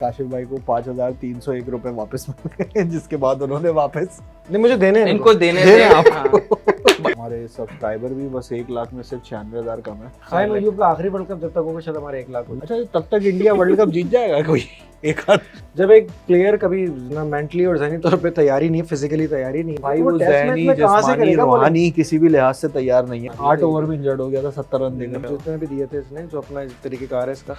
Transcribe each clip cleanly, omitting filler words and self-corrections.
काशिफ भाई को 5,301 रुपए वापस मिल गए, जिसके बाद उन्होंने वापस नहीं, मुझे देने हैं इनको देने दे थे आपको। हमारे सब्सक्राइबर भी बस 1 लाख में सिर्फ 96,000 कम है। साइम अयूब का आखिरी वर्ल्ड कप जब तक होगा शायद हमारे 1 लाख हो जाए। अच्छा, तब तक इंडिया वर्ल्ड कप जीत जाएगा कोई एक हाथ। जब एक प्लेयर कभी ना मेंटली और ज़हनी तौर पे तैयारी नहीं है, फिजिकली तैयारी नहीं है, भाई वो वो टेस्ट मैच ज़हनी, में कहाँ से जिस्मानी, करेगा वो? रूहानी किसी भी लिहाज से तैयार नहीं है। 8 ओवर में इंजर्ड हो गया था, 70 रन देगा। जितने भी दिए थे इसने, जो अपना तरीकेकार है इसका,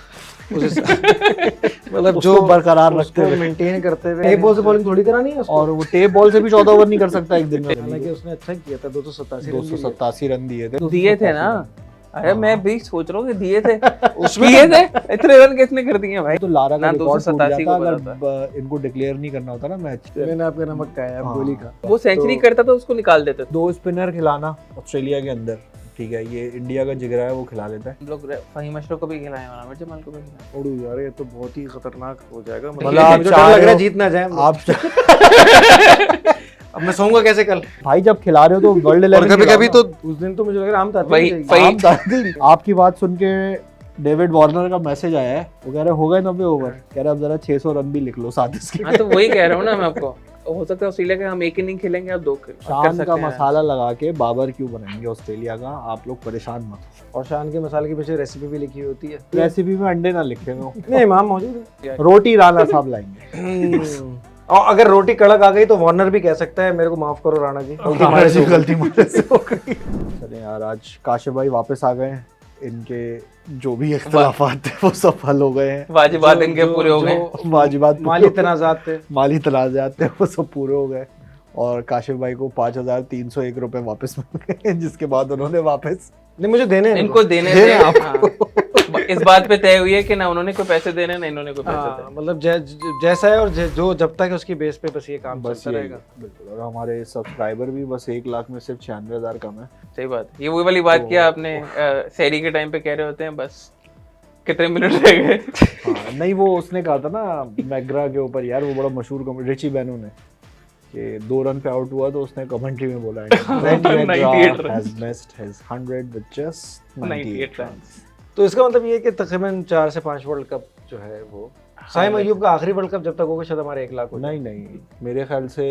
मतलब जो बरकरार रखते हुए, मेंटेन करते हुए टेप बॉल से बॉलिंग थोड़ी करा नहीं है उसको। और वो टेप बॉल से भी 14 ओवर नहीं कर सकता एक दिन में। हालांकि उसने अच्छा किया था, 287 रन दिए थे। दिए थे ना। अरे मैं भी सोच रहा हूँ कि दिए थे उसमें दिए थे इतने रन किसने कर दिए भाई। तो लारा का ना रिकॉर्ड टूट 287 जाता को अगर इनको डिक्लेयर नहीं करना होता ना मैच। मैंने आपका नमक खाया है, हाँ। गोली का। वो सेंचुरी करता था उसको निकाल देते थे। 2 स्पिनर खिलाना ऑस्ट्रेलिया के अंदर, ठीक है, ये इंडिया का जिगरा है, वो खिला लेता है। हम लोग फहीम अशरफ को भी खिलाए और आमिर जमाल को भी खिलाए। ओडू यार, ये तो बहुत ही खतरनाक हो जाएगा। मतलब आप मुझे चाह डर लग रहे रहा है हो- जीत ना जाए हम लोग। आप अब मैं सोऊंगा कैसे कल? भाई जब खिला रहे हो तो वर्ल्ड और 11 कभी कभी तो उस दिन तो मुझे लग रहा है आम था वही- आपकी बात सुन के डेविड वार्नर का मैसेज आया है, वो कह रहे हो गए 90 ओवर, कह रहे अब जरा 600 रन भी लिख लो साथ इसके। हाँ तो वही कह रहा हूँ ना मैं आपको। हो सकता है ऑस्ट्रेलिया के हम एक इनिंग खेलेंगे अब 2 कर शान सकते का हैं। मसाला लगा के बाबर क्यों बनाएंगे ऑस्ट्रेलिया का, आप लोग परेशान मत हो। और शान के मसाले के पीछे रेसिपी भी लिखी होती है। रेसिपी में अंडे ना लिखे हो, नहीं, इमाम मौजूद है। रोटी राणा साहब लाएंगे। और अगर रोटी कड़क आ गई तो वार्नर भी कह सकता है मेरे को माफ करो राणा जी, गलती मारे से हो गई। चले यार, आज काशिफ भाई वापस आ गए हैं, इनके जो भी इख्तिलाफात थे वो सब हल हो गए हैं। वाजिबात इनके पूरे हो गए। वाजिबात माली तनाजात थे। माली तनाज़ात थे वो सब पूरे हो गए, और काशिफ भाई को 5,301 रुपए वापस मिल गए, जिसके बाद उन्होंने वापस नहीं, मुझे देने हैं इनको देने देने थे। आपको। हाँ। इस बात पे तय हुई है कि ना उन्होंने कोई पैसे देने ना इन्होंने कोई पैसे हाँ, देने। मतलब जैसा है और जो जब तक है उसकी बेस पे बस ये काम बस चलता यही रहेगा। है, बिल्कुल। और हमारे सब्सक्राइबर भी बस 1 लाख में सिर्फ 96,000 कम है। सही बात है। ये वही वाली बात तो- किया आपने सैरी के टाइम पे कह रहे होते हैं बस कितने मिनट रह गए। हाँ, नहीं वो उसने कहा था ना मैग्रा के ऊपर, यार वो बड़ा मशहूर रिची बेनो ने, कि 2 रन पे आउट हुआ तो उसने कमेंट्री में बोला है 98 has missed his 100 with just 98 runs। तो इसका मतलब ये है कि तकरीबन 4 से 5 वर्ल्ड कप जो है वो साइम अयूब का आखिरी वर्ल्ड कप जब तक होगा शायद हमारे 1 लाख हो जाए। नहीं, मेरे ख्याल से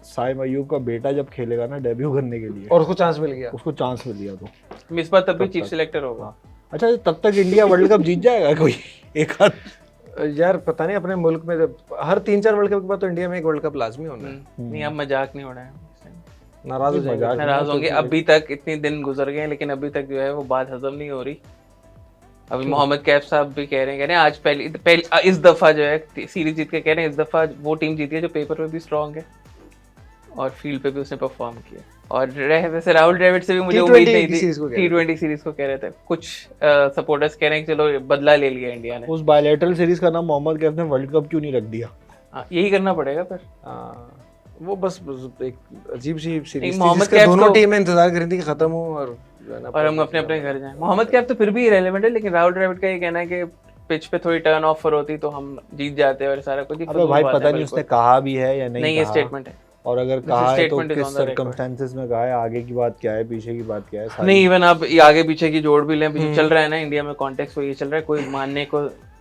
साइम अयूब का बेटा जब खेलेगा ना डेब्यू करने के लिए, और उसको चांस मिल गया। उसको चांस मिल गया तो मिसबा तब भी तब चीफ तक। सिलेक्टर होगा। अच्छा, तब तक इंडिया वर्ल्ड कप जीत जाएगा कोई एक हाथ। यार पता नहीं, अपने मुल्क में हर 3-4 वर्ल्ड कप के बाद तो इंडिया में एक वर्ल्ड कप लाजमी होना है। नहीं अब मजाक नहीं हो रहा है। नाराज हो जाएगा। नाराज होंगे। अभी तक इतने दिन गुजर गए हैं लेकिन अभी तक जो है वो बात हजम नहीं हो रही। अभी मोहम्मद कैफ साहब भी कह रहे हैं आज पहली इस दफा जो है सीरीज जीत के कह रहे हैं इस दफा वो टीम जीती है जो पेपर पे भी स्ट्रांग है और फील्ड पे भी उसने परफॉर्म किया। और वैसे राहुल द्रविड़ से भी मुझे उम्मीद नहीं थी। T20 सीरीज को कह रहे थे कुछ सपोर्टर्स कह रहे हैं कि चलो बदला ले लिया इंडिया ने। उस बायलैटरल सीरीज का नाम मोहम्मद कैफ ने वर्ल्ड कप क्यों नहीं रख दिया? यही करना पड़ेगा फिर। वो बस एक अजीब सी सीरीज थी मोहम्मद जिसका कैफ दोनों को- टीमें इंतजार कर रही थी कि खत्म हो और हम अपने अपने घर जाएं। मोहम्मद कैफ तो फिर भी इरेलेवेंट है लेकिन राहुल द्रविड़ का ये कहना है कि पिच पे थोड़ी टर्न ऑफर होती तो हम जीत जाते और सारा कुछ। अबे भाई पता नहीं उसने कहा भी है या नहीं ये कहा। स्टेटमेंट है। और अगर कहा है तो statement is किस on the record। सर्कमस्टेंसेस में कहा है, आगे की बात क्या है, पीछे की बात क्या है, सारी- नहीं इवन आप ये आगे पीछे की जोड़ भी लें जो चल रहा है ना इंडिया में कॉन्टेक्स्ट वो ये चल रहा है कोई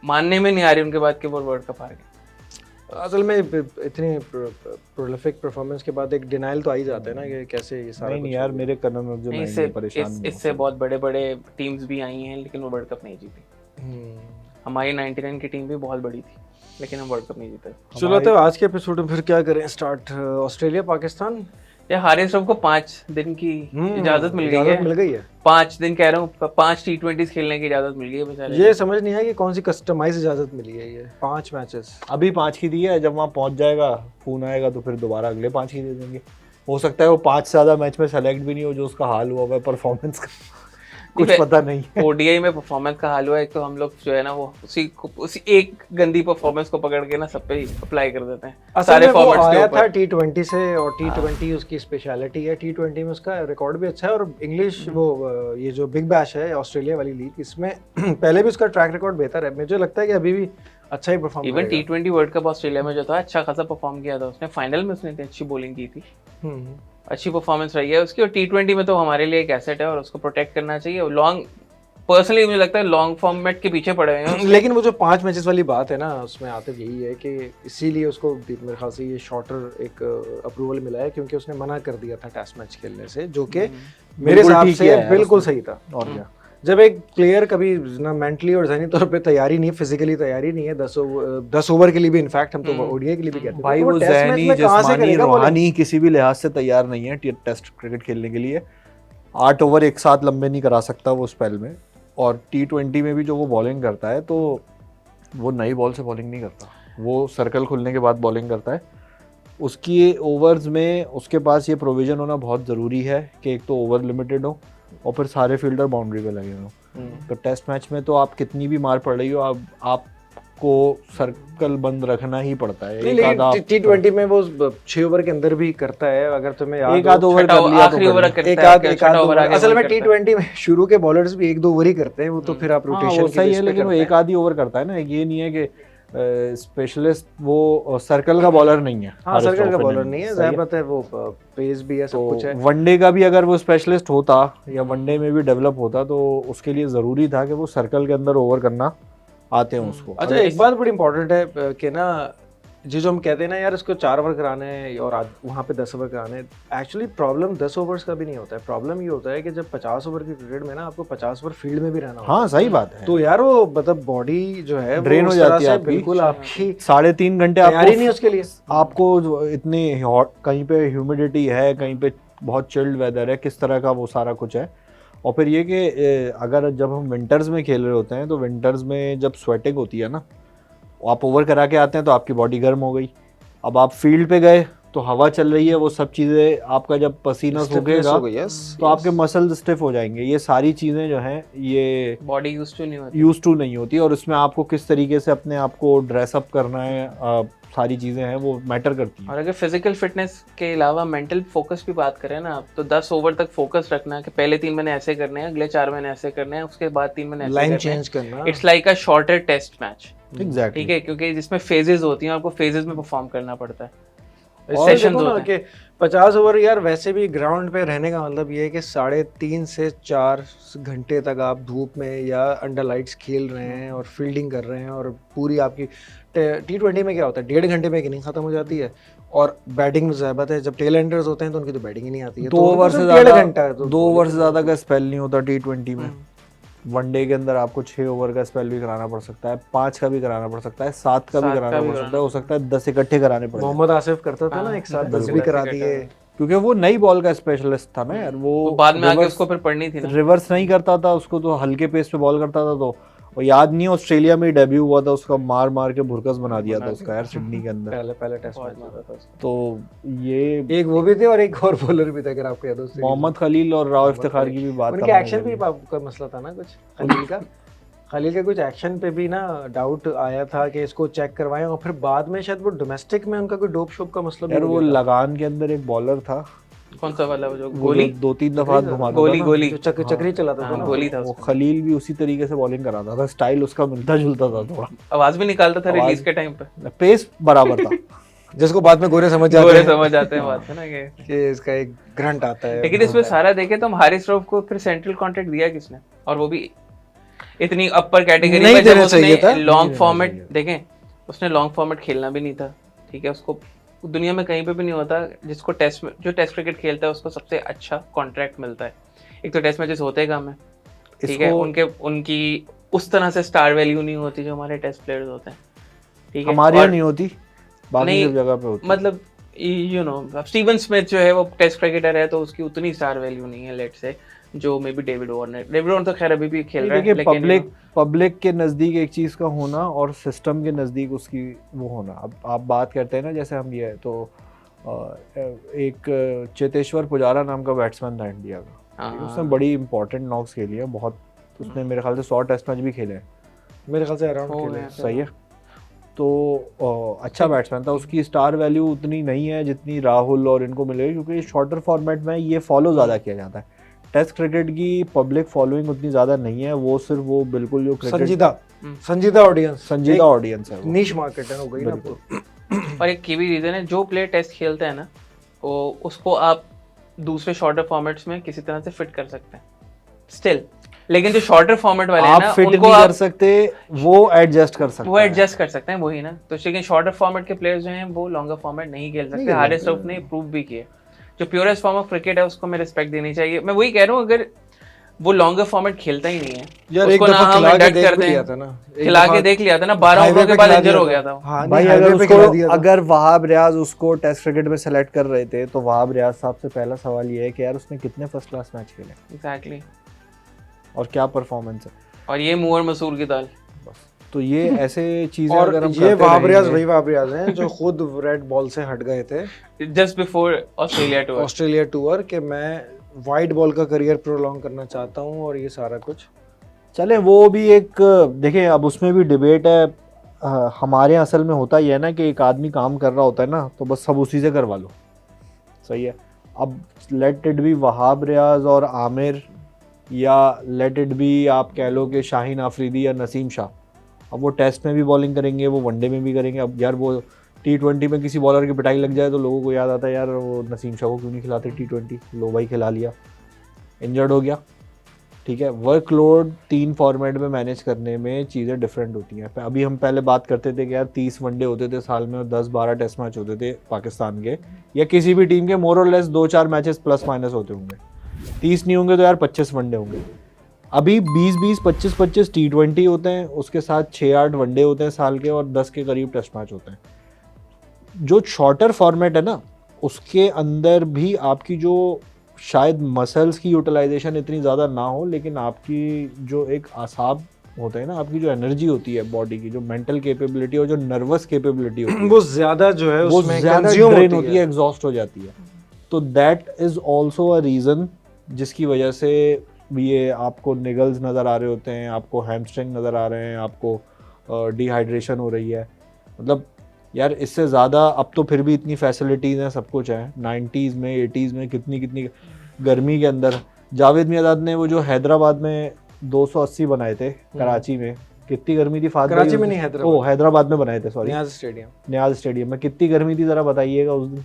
मानने में नहीं आ रही उनके बाद कि वो वर्ल्ड कप हार गए। असल में इतनी प्रोलिफिक परफॉर्मेंस के बाद एक डिनाइल तो आ ही जाता है ना कि कैसे ये सारा नहीं यार, मेरे कदम में जो नहीं, नहीं परेशान इससे बहुत बड़े बड़े टीम्स भी आई हैं लेकिन वो वर्ल्ड कप नहीं जीती। हमारी 99 की टीम भी बहुत बड़ी थी लेकिन हम वर्ल्ड कप नहीं जीते। चलो तो आज के एपिसोड में फिर क्या करें स्टार्ट। ऑस्ट्रेलिया पाकिस्तान या हारिस को 5 दिन की इजाजत मिल गई है। 5 दिन कह रहा हूँ 5 T20 खेलने की इजाजत मिल गई है बेचारे। ये समझ नहीं आया कि कौन सी कस्टमाइज इजाजत मिली है। ये 5 मैचेस अभी 5 की दी है, जब वहाँ पहुंच जाएगा फोन आएगा तो फिर दोबारा अगले 5 की दे देंगे। हो सकता है वो 5 से ज्यादा मैच में सेलेक्ट भी नहीं हो, जो उसका हाल हुआ है परफॉर्मेंस का कुछ पता नहीं। ओडीआई में परफॉर्मेंस का हाल हुआ है तो हम लोग जो है ना वो उसी एक गंदी परफॉर्मेंस को पकड़ के ना सब पे अप्लाई कर देते हैं सारे फॉर्मेट्स के ऊपर। था T20 से और T20 उसकी स्पेशलिटी है। T20 में उसका रिकॉर्ड भी अच्छा है और इंग्लिश वो ये जो बिग बैश है ऑस्ट्रेलिया वाली लीग इसमें पहले भी उसका ट्रैक रिकॉर्ड बेहतर है। मुझे लगता है कि अभी भी अच्छा ही perform even T20 world cup Australia में जो था अच्छा खासा परफॉर्म किया था उसने। फाइनल में उसने अच्छी बॉलिंग की थी, अच्छी परफॉर्मेंस रही है उसकी। और T20 में तो हमारे लिए एक एसेट है और उसको प्रोटेक्ट करना चाहिए। लॉन्ग पर्सनली मुझे लगता है लॉन्ग फॉर्मेट के पीछे पड़े हुए हैं। लेकिन वो जो 5 मैचेस वाली बात है ना, उसमें आतिफ यही है कि इसीलिए उसको मेरे ख्याल से ये शॉर्टर एक अप्रूवल मिला है, क्योंकि उसने मना कर दिया था टेस्ट मैच खेलने से, जो कि मेरे बिल्कुल हिसाब ठीक से किया है बिल्कुल उसने। सही था। और क्या, जब एक प्लेयर कभी ना मेंटली और जहनी तौर पे तैयारी नहीं है, फिजिकली तैयारी नहीं है, 10 ओवर के लिए भी, इनफैक्ट हम तो ओडीआई के लिए भी कहते हैं, भाई तो वो टेस्ट मैच ज़हनी में कहाँ से जिस्मानी करेगा bowling? रूहानी किसी भी लिहाज से तैयार नहीं है टेस्ट क्रिकेट खेलने के लिए। 8 ओवर एक साथ लंबे नहीं करा सकता वो स्पेल में। और T20 में भी जो वो बॉलिंग करता है तो वो नई बॉल से बॉलिंग नहीं करता, वो सर्कल खुलने के बाद बॉलिंग करता है। उसकी ओवर्स में उसके पास ये प्रोविज़न होना बहुत ज़रूरी है कि एक तो ओवर लिमिटेड हो और फिर सारे फील्डर बाउंड्री पे लगे हों। तो टेस्ट मैच में तो आप कितनी भी मार पड़ रही हो, आपको सर्कल बंद रखना ही पड़ता है। एक आध आप T20 में वो 6 ओवर के अंदर भी करता है, अगर तुम्हें याद एक हो। आध ओवर कर लिया तो आखिरी कर ओवर लिया। करता एक है, आध क्या एक छठा आध ओवर ओवर आगे असल में बॉल करता है। T20 में शुरू के बॉलर्स भी 1-2 ओवर ही करते हैं, वो तो फिर आप हाँ, रोटेशन वो की सही बेस है, पे लेकिन वो करते एक आध ही ओवर करता है ना। ये नहीं है कि स्पेशलिस्ट वो सर्कल का बॉलर नहीं है। हाँ, सर्कल का हारिस बॉलर रऊफ नहीं है, सही ज़ाहिर बात है, वो पेस भी है, सब तो कुछ है। वनडे का भी अगर वो स्पेशलिस्ट होता या वनडे में भी डेवलप होता तो उसके लिए ज़रूरी था कि वो सर्कल के अंदर ओवर करना आते हैं उसको। अच्छा, एक बात बड़ी इंपॉर्टेंट है कि ना, जो हम कहते हैं ना यार, इसको 4 ओवर कराने हैं और वहाँ पे 10 ओवर कराने हैं, एक्चुअली प्रॉब्लम 10 ओवर्स का भी नहीं होता है। प्रॉब्लम ये होता है कि जब 50 ओवर की क्रिकेट में ना आपको 50 ओवर फील्ड में भी रहना होता हाँ सही बात है, है। तो यार वो मतलब बॉडी जो है ड्रेन वो हो उस तरह जाती है से आपकी। बिल्कुल आपकी 3.5 घंटे तैयारी नहीं है उसके लिए। आपको इतनी हॉट, कहीं पे ह्यूमिडिटी है, कहीं पे बहुत चिल्ड वेदर है, किस तरह का वो सारा कुछ है। और फिर ये कि अगर जब हम विंटर्स में खेल रहे होते हैं तो विंटर्स में जब स्वेटिंग होती है ना, आप ओवर करा के आते हैं तो आपकी बॉडी गर्म हो गई। अब आप फील्ड पे गए तो हवा चल रही है, वो सब चीज़ें, आपका जब पसीना सूखेगा तो आपके मसल स्टिफ हो जाएंगे। ये सारी चीज़ें जो हैं ये बॉडी यूज्ड टू नहीं होती। और इसमें आपको किस तरीके से अपने आप को ड्रेसअप करना है, सारी चीज़ें हैं वो मैटर करती हैं। और अगर फिजिकल फिटनेस के अलावा मेंटल फोकस की बात करें ना आप, तो 10 ओवर तक फोकस रखना कि पहले 3 मैंने ऐसे करने हैं, अगले 4 मैंने ऐसे करने हैं, उसके बाद 3 मैंने ऐसे लाइन करने हैं। चेंज करना। It's like a shorter test match. Exactly ठीक है, क्योंकि जिसमें फेजेस होती हैं, आपको फेजेस में परफॉर्म करना पड़ता है। और सेशंस देखो ना होते हैं। कि 50 ओवर यार वैसे भी ग्राउंड पे रहने का मतलब ये है कि 3.5 से 4 घंटे तक आप धूप में या अंडर लाइट्स खेल रहे हैं और फील्डिंग कर रहे हैं, और पूरी आपकी T20 में क्या होता है, 1.5 घंटे में एक इनिंग खत्म हो जाती है। और बैटिंग में ज़ाहिर है, जब टेल एंडर्स होते हैं तो उनकी तो बैटिंग ही नहीं आती है। 2 ओवर से 1.5 ज़्यादा घंटा है तो 2 ओवर से ज़्यादा का स्पेल नहीं होता T20 में। वनडे के अंदर आपको 6 ओवर का स्पेल भी कराना पड़ सकता है, 5 का भी कराना पड़ सकता है, 7 का भी कराना पड़ सकता है, हो सकता है 10 इकट्ठे कराने पड़े, मोहम्मद आसिफ करता था ना एक साथ 10 भी करा दिए। क्योंकि वो नई बॉल का स्पेशलिस्ट था ना यार। वो बाद में आके रिवर्स- उसको फिर पढ़नी थी ना। रिवर्स नहीं करता था उसको, तो हल्के पेस पे बॉल करता था। तो और याद नहीं, ऑस्ट्रेलिया में ही डेब्यू हुआ था उसका, मार मार के भुरकस बना दिया था उसका यार सिडनी के अंदर। पहले टेस्ट मैच होता था उसका। तो ये एक वो भी थे और एक और बॉलर भी था, अगर आपको याद हो series में। मोहम्मद खलील और राव इफ्तिखार की भी बात उनके करना एक्शन भी चाहिए। आपका मसला था ना कुछ खलील का कुछ एक्शन पे भी ना डाउट आया था कि इसको चेक करवाएं, और फिर बाद में शायद वो डोमेस्टिक में उनका कोई डोप शोप का मसला भी यार हो वो गया था। लगान के अंदर एक बॉलर था, कौन सा वाला, वो जो वो गोली, 2-3 दफा हाथ घुमाता था ना। गोली जो चक्री चलाता था हाँ, ना गोली था वो उसमें। खलील भी उसी तरीके से बॉलिंग कराता था, स्टाइल उसका मिलता जुलता था थोड़ा, आवाज भी निकालता था आवाज- रिलीज के टाइम पे। पेस बराबर था। जिसको बाद में गोरे समझ जाते गोरे हैं समझ आते हैं बात है ना कि इसका एक ग्रंट आता है। लेकिन इसमें सारा देखे तो हम हारिस रऊफ को फिर सेंट्रल कॉन्ट्रैक्ट दिया किसने, और वो भी इतनी अपर कैटेगरी नहीं में, जब देना चाहिए था। उसने लॉन्ग नहीं फॉर्मेट देना चाहिए। देखें, उसने लॉन्ग फॉर्मेट खेलना भी नहीं था। ठीक है, उसको दुनिया में कहीं पे भी नहीं होता जिसको टेस्ट में, जो टेस्ट क्रिकेट खेलता है उसको सबसे अच्छा कॉन्ट्रैक्ट मिलता है। एक तो टेस्ट मैचेस होते कम है, ठीक है, उनकी उस तरह से स्टार वैल्यू नहीं होती जो हमारे टेस्ट प्लेयर्स होते हैं। ठीक है, हमारे और यहाँ नहीं होती, बाकी नहीं, सब जगह पे होती। मतलब यू नो स्टीवन स्मिथ जो है वो टेस्ट क्रिकेटर है तो उसकी उतनी स्टार वैल्यू नहीं है लेट से जो मे बी डेविड वॉर्नर तो खैर अभी भी खेल रहा है, देखिए लेकिन पब्लिक के नज़दीक एक चीज़ का होना और सिस्टम के नज़दीक उसकी वो होना। अब आप बात करते हैं ना, जैसे हम ये है तो एक चेतेश्वर पुजारा नाम का बैट्समैन था इंडिया का, हाँ। उसने बड़ी इंपॉर्टेंट नॉक्स खेली है बहुत, उसने मेरे ख्याल से 100 टेस्ट मैच भी खेले हैं, मेरे ख्याल से अराउंड हो खेले। गया। सही है। तो अच्छा बैट्समैन था, उसकी स्टार वैल्यू उतनी नहीं है जितनी राहुल और इनको मिलेगी, क्योंकि शॉर्टर फॉर्मेट में ये फॉलो ज़्यादा किया जाता है। टेस्ट क्रिकेट की पब्लिक फॉलोइंग उतनी ज़्यादा नहीं है, वो सिर्फ वो बिल्कुल जो क्रिकेट संजीदा ऑडियंस है वो। नीश मार्केट है, हो गई ना बिल्कुल। वो। और एक ये भी रीजन है, जो प्लेयर टेस्ट खेलता है ना वो उसको आप दूसरे शॉर्टर फॉर्मेट्स में किसी तरह से फिट कर सकते हैं स्टिल। लेकिन जो शॉर्टर फॉर्मेट वाले हैं आप ना फिट उनको नहीं कर आप सकते, वो एडजस्ट कर सकते वो एडजस्ट कर सकते हैं, वही ना। तो लेकिन शॉर्टर फॉर्मेट के प्लेयर्स जो हैं वो लॉन्गर फॉर्मेट नहीं खेल सकते। हारिस रऊफ ने प्रूव भी किया। जो प्योरेस्ट फॉर्म ऑफ क्रिकेट है उसको मैं रिस्पेक्ट देनी चाहिए। मैं वही कह रहा हूँ, अगर वो लॉन्गर फॉर्मेट खेलता ही नहीं है यार, एक उसको ना दफा हम खिला के इंडक्ट देख करते भी लिया हैं। था ना, खिला के देख लिया था ना, 12 ओवरों के बाद इंजर हो गया था। हाँ, भाई। नहीं, अगर हाईवे पे खिला दिया उसको था। अगर वहाब रियाज उसको टेस्ट क्रिकेट में सेलेक्ट कर रहे थे तो वहाब रियाज साहब से पहला सवाल ये है कि यार उसने कितने फर्स्ट क्लास मैच खेले एग्जैक्टली, और क्या परफॉर्मेंस है। और ये मुंह और मसूर की दाल। तो ये ऐसे चीजें और अगर हम ये करते वहाब रियाज रहेंगे- वही वहाब रियाज हैं जो खुद रेड बॉल से हट गए थे just before Australia tour. Australia tour के मैं वाइट बॉल का करियर प्रोलॉन्ग करना चाहता हूँ, और ये सारा कुछ चले वो भी एक देखें, अब उसमें भी डिबेट है। हमारे यहाँ असल में होता ही है ना कि एक आदमी काम कर रहा होता है ना तो बस सब उसी से करवा लो, सही है। अब let it be Wahab Riaz और आमिर, या लेट इट बी आप कह लो कि शाहीन आफरीदी या नसीम शाह, अब वो टेस्ट में भी बॉलिंग करेंगे, वो वनडे में भी करेंगे। अब यार वो T20 में किसी बॉलर की पिटाई लग जाए तो लोगों को याद आता है यार वो नसीम शाह को क्यों नहीं खिलाते T20, लो भाई खिला लिया, इंजर्ड हो गया, ठीक है। वर्कलोड 3 फॉर्मेट में मैनेज करने में चीज़ें डिफरेंट होती हैं। अभी हम पहले बात करते थे कि यार 30 वनडे होते थे साल में और 10-12 टेस्ट मैच होते थे पाकिस्तान के, या किसी भी टीम के मोर और लेस 2-4 मैचेस प्लस माइनस होते होंगे। 30 नहीं होंगे तो यार 25 वनडे होंगे। अभी 20-20, 25-25 T20 होते हैं, उसके साथ 6-8 वनडे होते हैं साल के, और 10 के करीब टेस्ट मैच होते हैं। जो शॉर्टर फॉर्मेट है ना उसके अंदर भी आपकी जो शायद मसल्स की यूटिलाइजेशन इतनी ज़्यादा ना हो, लेकिन आपकी जो एक आसाब होते हैं ना, आपकी जो एनर्जी होती है बॉडी की, जो मेंटल कैपेबिलिटी और जो नर्वस कैपेबिलिटी होती है वो ज्यादा जो है वो उसमें ज़्यादा कंज्यूम ड्रेन होती है, एग्जॉस्ट हो जाती है। तो that is also a reason जिसकी वजह से ये आपको निगल्स नज़र आ रहे होते हैं, आपको हैमस्ट्रिंग नज़र आ रहे हैं, आपको डिहाइड्रेशन हो रही है। मतलब यार इससे ज़्यादा अब तो फिर भी इतनी फैसिलिटीज़ हैं, सब कुछ है। 90s में 80s में कितनी गर्मी के अंदर जावेद मियाँदाद ने वो जो हैदराबाद में 280 बनाए थे कराची में, कितनी गर्मी थी फात कराची में नहीं, हैदराबाद में बनाए थे, सॉरी नियाज स्टेडियम में कितनी गर्मी थी ज़रा बताइएगा उस दिन।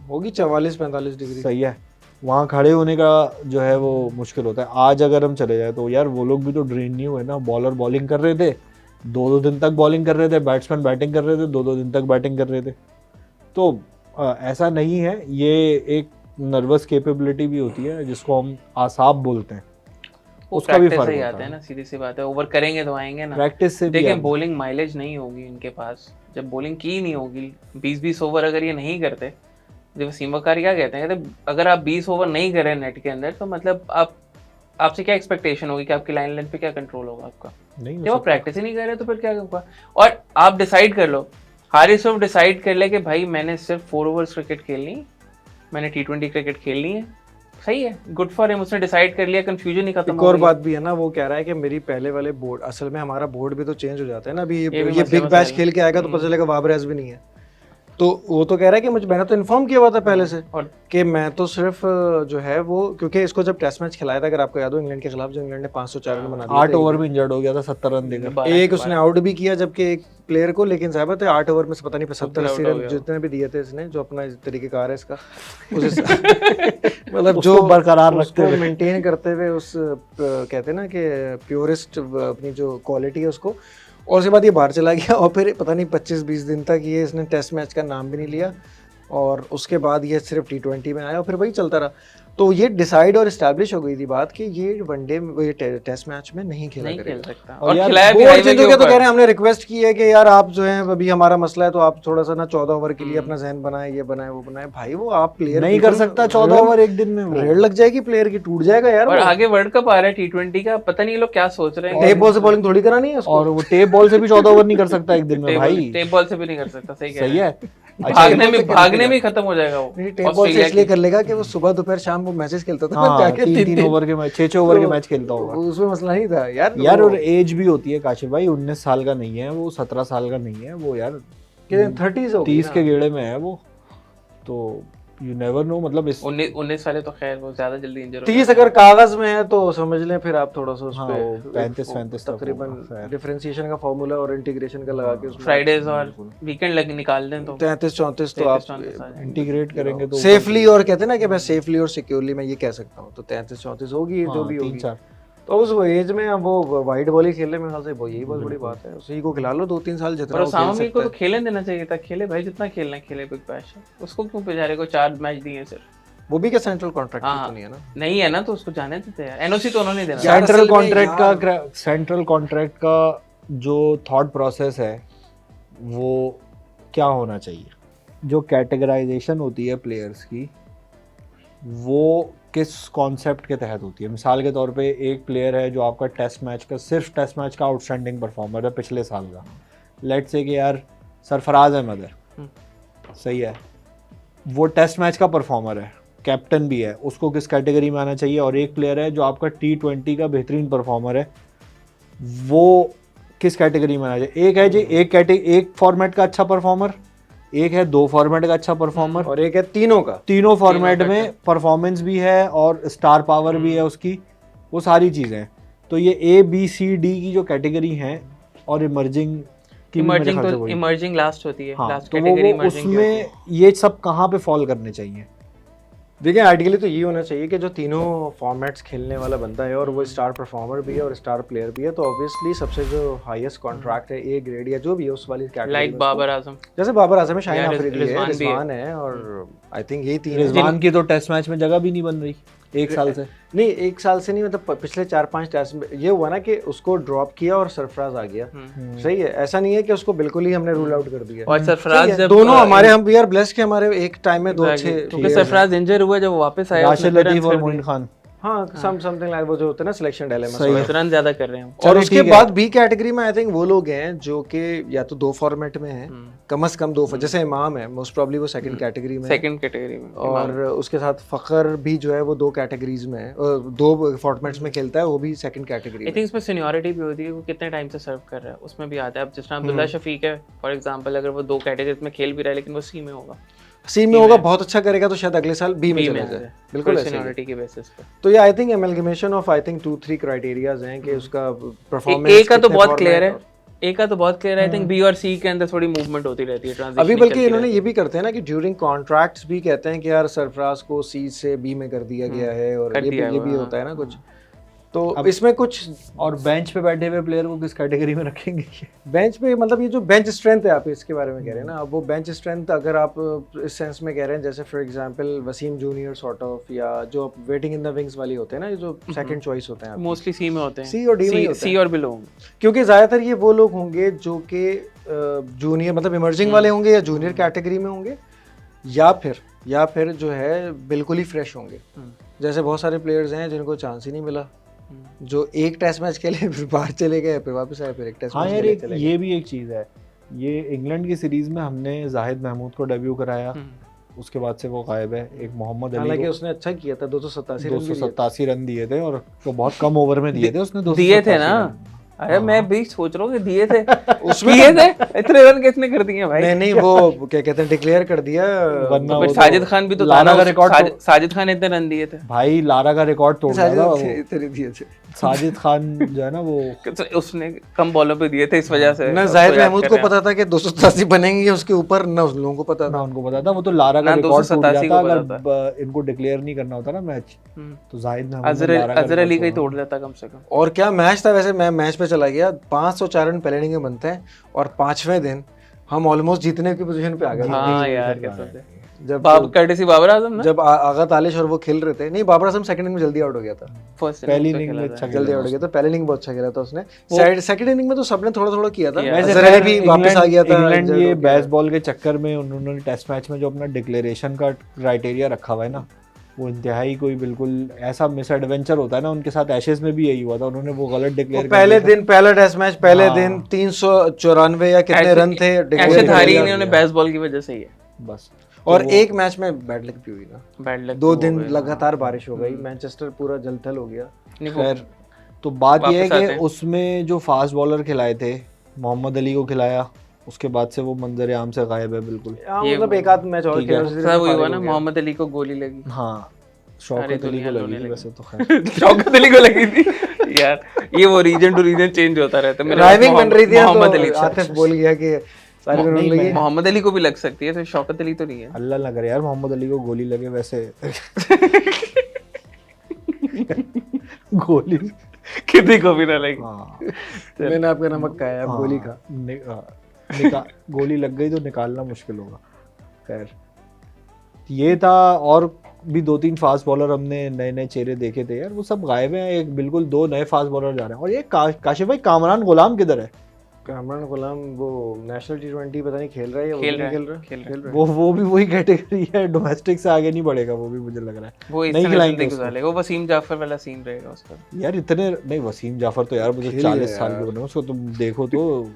होगी 44-45 डिग्री। सही है, वहाँ खड़े होने का जो है वो मुश्किल होता है। आज अगर हम चले जाए तो यार वो लोग भी तो ड्रेन नहीं हुए ना, बॉलर बॉलिंग कर रहे थे 2-2 दिन तक बॉलिंग कर रहे थे, बैट्समैन बैटिंग कर रहे थे 2-2 दिन तक बैटिंग कर रहे थे। तो ऐसा नहीं है, ये एक नर्वस कैपेबिलिटी भी होती है जिसको हम आसाब बोलते हैं, उसका भी फर्क आता है ना। सीधी सी बात है, ओवर करेंगे तो आएंगे ना। प्रैक्टिस से। देखें बॉलिंग माइलेज नहीं होगी इनके पास, जब बॉलिंग की नहीं होगी 20-20 ओवर अगर ये नहीं करते, जब वसीम वकार क्या कहते हैं, कहते अगर आप 20 ओवर नहीं करें नेट के अंदर तो मतलब आपसे क्या एक्सपेक्टेशन होगी कि आपकी लाइन लेंथ पे क्या कंट्रोल होगा आपका। जब आप प्रैक्टिस ही नहीं कर रहे तो फिर क्या होगा। और आप डिसाइड कर लो, हारिस रऊफ डिसाइड कर ले कि भाई मैंने सिर्फ 4 ओवर्स क्रिकेट खेलनी, मैंने T20 क्रिकेट खेलनी है, सही है, गुड फॉर हिम, उसने डिसाइड कर लिया, कंफ्यूजन ही खत्म। एक और बात भी है ना, वो कह रहा है कि मेरी पहले वाले बोर्ड, असल में हमारा बोर्ड भी तो चेंज हो जाता है ना। अभी ये बिग बैश खेल के आएगा तो पता चलेगा वहाब रियाज भी नहीं है। तो वो तो कह रहा है कि मैंने तो इन्फॉर्म किया हुआ था पहले से और कि मैं तो सिर्फ जो है वो, क्योंकि इसको जब टेस्ट मैच खिलाया था अगर आपको याद हो इंग्लैंड के खिलाफ, जो इंग्लैंड ने 504 रन बना दिए 8 ओवर में इंजर्ड हो गया था, 70 रन देकर। एक उसने आउट भी किया जबकि एक प्लेयर को, लेकिन साहब है 8 ओवर में से पता नहीं 75-80 रन जितने भी दिए थे इसने, जो अपना तरीकेकार है इसका मतलब जो बरकरार रखते हुए, मेंटेन करते हुए, उस कहते हैं ना कि प्योरेस्ट अपनी जो क्वालिटी है उसको, और उसके बाद ये बाहर चला गया और फिर पता नहीं 25-20 दिन तक ये इसने टेस्ट मैच का नाम भी नहीं लिया, और उसके बाद ये सिर्फ T20 में आया और फिर वही चलता रहा। तो ये डिसाइड और एस्टैब्लिश हो गई थी बात कि ये वनडे में टेस्ट मैच में नहीं खेल सकता। और खिलाया भी हाईवे के ऊपर। तो कह रहे हैं हमने रिक्वेस्ट की है कि यार आप जो है अभी हमारा मसला है तो आप थोड़ा सा ना 14 ओवर के लिए अपना जहन बनाए, ये बनाए वो बनाए। भाई वो आप प्लेयर नहीं कर सकता 14 ओवर एक दिन में, रेड लग जाएगी प्लेयर की, टूट जाएगा यार। और आगे वर्ल्ड कप आ रहा है T20 का, पता नहीं लोग क्या सोच रहे हैं। टेप बॉल से बॉलिंग थोड़ी करानी है उसको, और वो टेप बॉल से भी 14 ओवर नहीं कर सकता एक दिन में भाई, टेप बॉल से भी नहीं कर सकता, सही है। भागने में खत्म हो जाएगा वो। टेप बॉल से इसलिए कर लेगा कि वो सुबह दोपहर शाम को मैचेस खेलता था, हाँ, 3 ओवर के मैच, 6 ओवर के मैच खेलता होगा, उसमें मसला नहीं था यार। और एज भी होती है काशिफ भाई, 19 साल का नहीं है वो, 17 साल का नहीं है वो यार, 30 के गेड़े में है वो। तो यू नेवर नो, मतलब 19 वाले तो खैर वो ज्यादा जल्दी इंजर हो 30 अगर कागज में है तो समझ लें फिर आप थोड़ा सा उस पे 35 तकरीबन डिफरेंशिएशन का फार्मूला और इंटीग्रेशन का लगा के उसमें फ्राइडेज और वीकेंड निकाल दें तो 33-34 तो आप इंटीग्रेट करेंगे तो सेफली, और कहते हैं ना कि मैं सेफली और सिक्योरली मैं ये कह सकता हूँ, तो 33-34 होगी जो भी होगी। तो उस एज में अब वो वाइड बॉल ही खेलने में ख्याल से वो यही बहुत बड़ी बात है। उसी को खिला लो 2-3 साल जितना और वो ओसामा खेल मीर को सकता तो है। खेलने देना चाहिए था, खेले भाई जितना खेलना है खेले, बिग बैश है, उसको क्यों बेचारे को 4 मैच दिए सिर्फ। वो भी क्या सेंट्रल कॉन्ट्रैक्ट हाँ, तो नहीं है ना? नहीं है ना, तो उसको जाने देते यार, एनओसी तो उन्होंने देना। यार सेंट्रल असल में कॉन्ट्रैक्ट यार- का सेंट्रल कॉन्ट्रैक्ट का जो थॉट प्रोसेस है वो क्या होना चाहिए, जो कैटेगराइजेशन होती है प्लेयर्स की वो किस कॉन्सेप्ट के तहत होती है। मिसाल के तौर पे एक प्लेयर है जो आपका सिर्फ टेस्ट मैच का आउटस्टैंडिंग परफॉर्मर है पिछले साल का, लेट्स से कि यार सरफराज अहमद है, सही है, वो टेस्ट मैच का परफॉर्मर है, कैप्टन भी है, उसको किस कैटेगरी में आना चाहिए। और एक प्लेयर है जो आपका T20 का बेहतरीन परफॉर्मर है, वो किस कैटेगरी में आना चाहिए। एक है जी एक फॉर्मेट का अच्छा परफॉर्मर, एक है 2 फॉर्मेट का अच्छा परफॉर्मर, और एक है तीनों का। तीनों फॉर्मेट का में परफॉर्मेंस भी है और स्टार पावर भी है उसकी, वो सारी चीज़ें हैं। तो ये A B C D की जो कैटेगरी हैं और इमर्जिंग की भी मेरे इमर्जिंग ख्याल से तो वही। इमर्जिंग लास्ट होती है, हाँ, लास्ट तो कैटेगरी वो इमर्जिंग की होती है। उसमें ये सब कहाँ पे फॉल करने चाहिए। देखिए आइडियली तो ये होना चाहिए कि जो तीनों फॉर्मेट्स खेलने वाला बंदा है और वो स्टार परफॉर्मर भी है और स्टार प्लेयर भी है, तो ऑब्वियसली सबसे जो हाईएस्ट कॉन्ट्रैक्ट है A ग्रेड या जो भी है उस वाली कैटेगरी लाइक बाबर आजम। जैसे बाबर आजम है, शाहीन या अफरीदी है, रिजवान भी है। रिजवान है, और आई थिंक यही तीन है। रिजवान की तो टेस्ट मैच में जगह भी नहीं बन रही एक साल से। नहीं, एक साल से नहीं, मतलब पिछले 4-5 टेस्ट में ये हुआ ना कि उसको ड्रॉप किया और सरफराज आ गया। सही है, ऐसा नहीं है कि उसको बिल्कुल ही हमने रूल आउट कर दिया। और सरफराज जब दोनों हमारे, हम वी आर ब्लेस्ड कि हमारे एक टाइम में 2 अच्छे क्योंकि सरफराज इंजर हुआ, जब वो वापस आया राशिद लतीफ और मोइन खान, हाँ समथिंग लाइक वो जो होते हैं ना सिलेक्शन डायलेमा, सही है। रन ज्यादा कर रहे हैं। और उसके बाद बी कैटेगरी में आई थिंक वो लोग हैं जो कि या तो 2 फॉर्मेट में हैं, कम से कम 2, जैसे इमाम है मोस्ट प्रॉब्ली वो सेकंड कैटेगरी में है। सेकंड कैटेगरी में। और उसके साथ फखर भी जो है वो 2 कैटेगरीज में है, 2 फॉर्मेट्स में खेलता है, वो भी सेकंड कैटेगरी आई में। थिंक इसमें सीनियरिटी भी होती है, वो कितने टाइम से सर्व कर रहा है उसमें भी आता है। अब जिस तरह अब्दुल्ला शफीक है फॉर एग्जांपल, अगर वो 2 कैटेगरीज में खेल भी रहा है लेकिन वो सी में होगा, सी में होगा, बहुत अच्छा करेगा तो शायद अगले साल बी में चला जाए। बिल्कुल ऐसे ही है। सीनियरिटी की बेसिस पे। तो ये I think amalgamation of I think 2-3 criterias हैं कि उसका परफॉर्मेंस। ए का तो बहुत क्लियर है, ए का तो बहुत क्लियर है। आई थिंक बी और सी के अंदर थोड़ी मूवमेंट होती रहती है, ट्रांजिशन। अभी बल्कि इन्होंने ये भी करते हैं ना कि ड्यूरिंग कॉन्ट्रैक्ट्स भी कहते हैं कि यार सरफराज को सी से बी में कर दिया गया है, और ये भी होता है ना कुछ। तो इसमें कुछ, और बेंच पे बैठे हुए प्लेयर को किस कैटेगरी में रखेंगे। बेंच पे मतलब ये जो बेंच स्ट्रेंथ है, आप इसके बारे में कह रहे हैं ना, अब वो बेंच स्ट्रेंथ अगर आप इस सेंस में कह रहे हैं, जैसे for example Wasim junior sort of, या जो वेटिंग इन द विंग्स वाली होते हैं ना, जो सेकंड चॉइस होते हैं, मोस्टली सी में होते हैं, सी और डी में होते सी और बिलो, क्योंकि ज्यादातर ये वो लोग होंगे जो कि जूनियर मतलब इमर्जिंग वाले होंगे या जूनियर कैटेगरी में होंगे, या फिर जो है बिल्कुल ही फ्रेश होंगे। जैसे बहुत सारे प्लेयर्स हैं जिनको चांस ही नहीं मिला, जो एक टेस्ट मैच खेले फिर बाहर चले गए, फिर वापस आए, फिर एक टेस्ट हाँ मैच यार, खेले चले गए। ये भी एक चीज़ है। ये इंग्लैंड की सीरीज में हमने जाहिद महमूद को डेब्यू कराया, उसके बाद से वो गायब है। एक मोहम्मद अली हालांकि को उसने अच्छा किया था, 287 रन दिए थे, और तो बहुत कम ओवर में दिए थे उसने, दिए थे 287 ना। रन। अरे मैं भी सोच रहा हूँ कि दिए थे उसमें, दिए थे इतने रन कितने कर दिए भाई। नहीं वो क्या कहते हैं, डिक्लेयर कर दिया। वरना तो वो फिर साजिद खान भी तो था लारा ना, का रिकॉर्ड साजिद खान इतने रन दिए थे भाई, लारा का रिकॉर्ड तोड़ दिया था वो। तेरे दिए थे साजिद खान जो है ना वो, उसने कम बॉलों पे दिए थे इस वजह से। ना जाहिद महमूद को पता था कि 287 बनेंगे उसके ऊपर, ना उन लोगों को पता ना था। उनको पता था, वो तो लारा का ना रिकॉर्ड टूट 287 जाता को अगर इनको डिक्लेयर नहीं करना होता ना मैच, तो जाहिद महमूद ने लारा का अजहर अली का ही रिकॉर्ड तोड़ लेता कम से कम। और क्या मैच था वैसे, मैं मैच पे चला गया, 504 रन पहले इनिंग में बनते हैं और 5वें दिन हम ऑलमोस्ट जीतने की पोजीशन पे आ गए। हाँ यार कैसे थे। जब कर्टेसी बाबर आजम ना, जब आगा तालिश और वो खेल रहे थे, नहीं बाबर आजम सेकंड इनिंग में जल्दी आउट हो गया था, फर्स्ट पहली इनिंग में अच्छा जल्दी खेला आउट हो गया था, पहले इनिंग बहुत अच्छा खेला था उसने। सेकंड इनिंग में तो सबने थोड़ा थोड़ा किया था, किया। अजहर अली भी वापस आ गया था। इंग्लैंड ये बेसबॉल के चक्कर में उन्होंने टेस्ट मैच में जो अपना डिक्लेरेशन का क्राइटेरिया रखा हुआ है ना, वो इंतहाई कोई बिल्कुल ऐसा मिस एडवेंचर होता है ना, उनके साथ एशेज में भी यही हुआ था, उन्होंने वो गलत डिक्लेयर पहले दिन पहला टेस्ट मैच, पहले दिन 394 या कितने रन थे ऐसे धारी इन्होंने बेसबॉल की वजह से ही है बस। और एक मैच में बैड लक भी हुई ना, बैड लक। 2 दिन लगातार बारिश हो गई, मैनचेस्टर पूरा जलथल हो गया। खैर, तो बात ये है वापस आते कि हैं। उसमें जो फास्ट बॉलर खिलाए थे, मोहम्मद अली को खिलाया, उसके बाद से वो मंजर आम से गायब है बिल्कुल। मतलब एक आध मैच और ठीक है। खेला, उसी दिन सब हुआ फारिग ना, हो गया। मोहम्मद अली को गोली लगी। हाँ, शौकत अली दुनिया को रोने लगी थी लगी। वैसे तो खैर। शौकत अली को लगी थी यार, ये वो रीजन टू रीजन चेंज होता रहता है। मेरे ड्राइविंग बन रही थी मोहम्मद अली तो आतिफ बोल गया कि सारी नहीं, रन लगी। मोहम्मद अली को भी लग सकती है, तो शौकत अली तो नहीं है। अल्लाह ना करे यार मोहम्मद अली को गोली लगे वैसे। गोली किसी को भी ना लगी। हाँ मैंने आपका नमक खाया, अब गोली खा। गोली लग गई तो निकालना मुश्किल होगा। खैर ये था, और भी 2-3 फास्ट बॉलर हमने नए नए चेहरे देखे थे यार, वो सब गायब हैं। एक बिल्कुल 2 नए फास्ट बॉलर जा रहे हैं। और ये काशिफ भाई, कामरान गुलाम किधर है? कामरान गुलाम वो नेशनल T20 पता नहीं खेल रहा है या वो भी नहीं खेल रहा है। वो भी वही कैटेगरी है, डोमेस्टिक से आगे नहीं बढ़ेगा वो भी, मुझे लग रहा है। वो इस नहीं तरह खिलाएंगे जिंदगी उसको। गुजार लेगा, वो वसीम जाफर वाला सीन रहेगा उसका। यार इतने नहीं, वसीम जाफर तो यार मुझे खेल 40 गया साल के यार। बने, उसको तुम देखो तो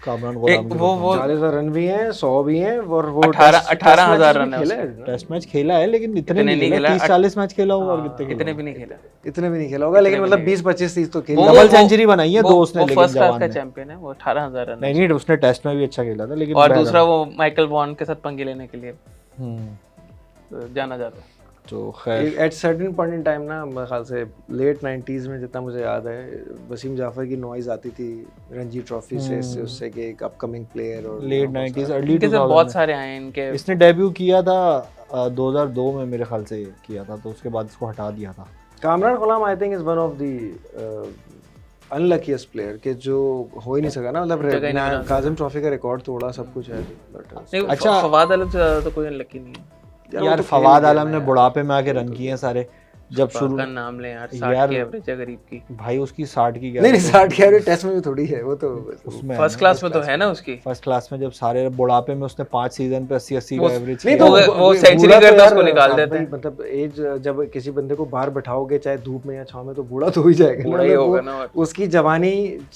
कामरान गुलाम की वो 40,000 रन भी हैं, 100 भी हैं, और वो 18,000 रन है खेला उसका। है। टेस्ट मैच खेला है, लेकिन इतने इतने नहीं नहीं खेला। खेला। 30-40 मैच खेला होगा, और कितने खेला इतने होगा? भी नहीं खेला। इतने भी नहीं खेला होगा, लेकिन इतने भी मतलब नहीं 20-25-30 तो खेल वो- लिया। डबल सेंचुरी बनाई है वो- दो उसने, वो लेकिन फर्स्ट क्लास जवान का ने। चैंपियन है, वो 18,000 रन नहीं उसने टेस्ट में भी अच्छा खेला था, लेकिन और बहरहाल। दूसरा वो माइकल वॉन के साथ पंगे लेने के लिए हम्म, जाना जाता है। तो खैर at certain point in time ना, मेरे ख्याल से लेट 90s में, जितना मुझे याद है, वसीम जाफर की नॉइज आती थी रणजी ट्रॉफी से, उससे कि एक अपकमिंग प्लेयर, और लेट 90s अर्ली इनके साथ 2000 बहुत में। सारे आए हैं इनके। इसने डेब्यू किया था 2002 में मेरे ख्याल से किया था, तो उसके बाद इसको हटा दिया था। Kamran Ghulam I think is one of the unluckiest player के जो हो ही नहीं सका ना, मतलब काजिम ट्रॉफी का रिकॉर्ड तोड़ा, सब कुछ है, बट नहीं, अच्छा। फवाद आलम से ज्यादा तो कोई लकी नहीं है। यार फवाद आलम ने बुढ़ापे में आके रन किए हैं सारे, जब शुरू का नाम ले यार, 60 की एवरेज है गरीब की। भाई उसकी 60 की नहीं 60 की एवरेज टेस्ट में भी थोड़ी है, वो तो उसमें फर्स्ट क्लास में तो है ना उसकी। फर्स्ट क्लास में, जब सारे बुढ़ापे में उसने 5 सीजन पे 80-80 का एवरेज नहीं किया। तो वो सेंचुरी करता उसको निकाल देते हैं। मतलब एज, जब किसी बंदे को बाहर बैठाओगे चाहे धूप में या छांव में, तो बूढ़ा तो हो ही जाएगा। बूढ़ा ही होगा ना। उसकी जवानी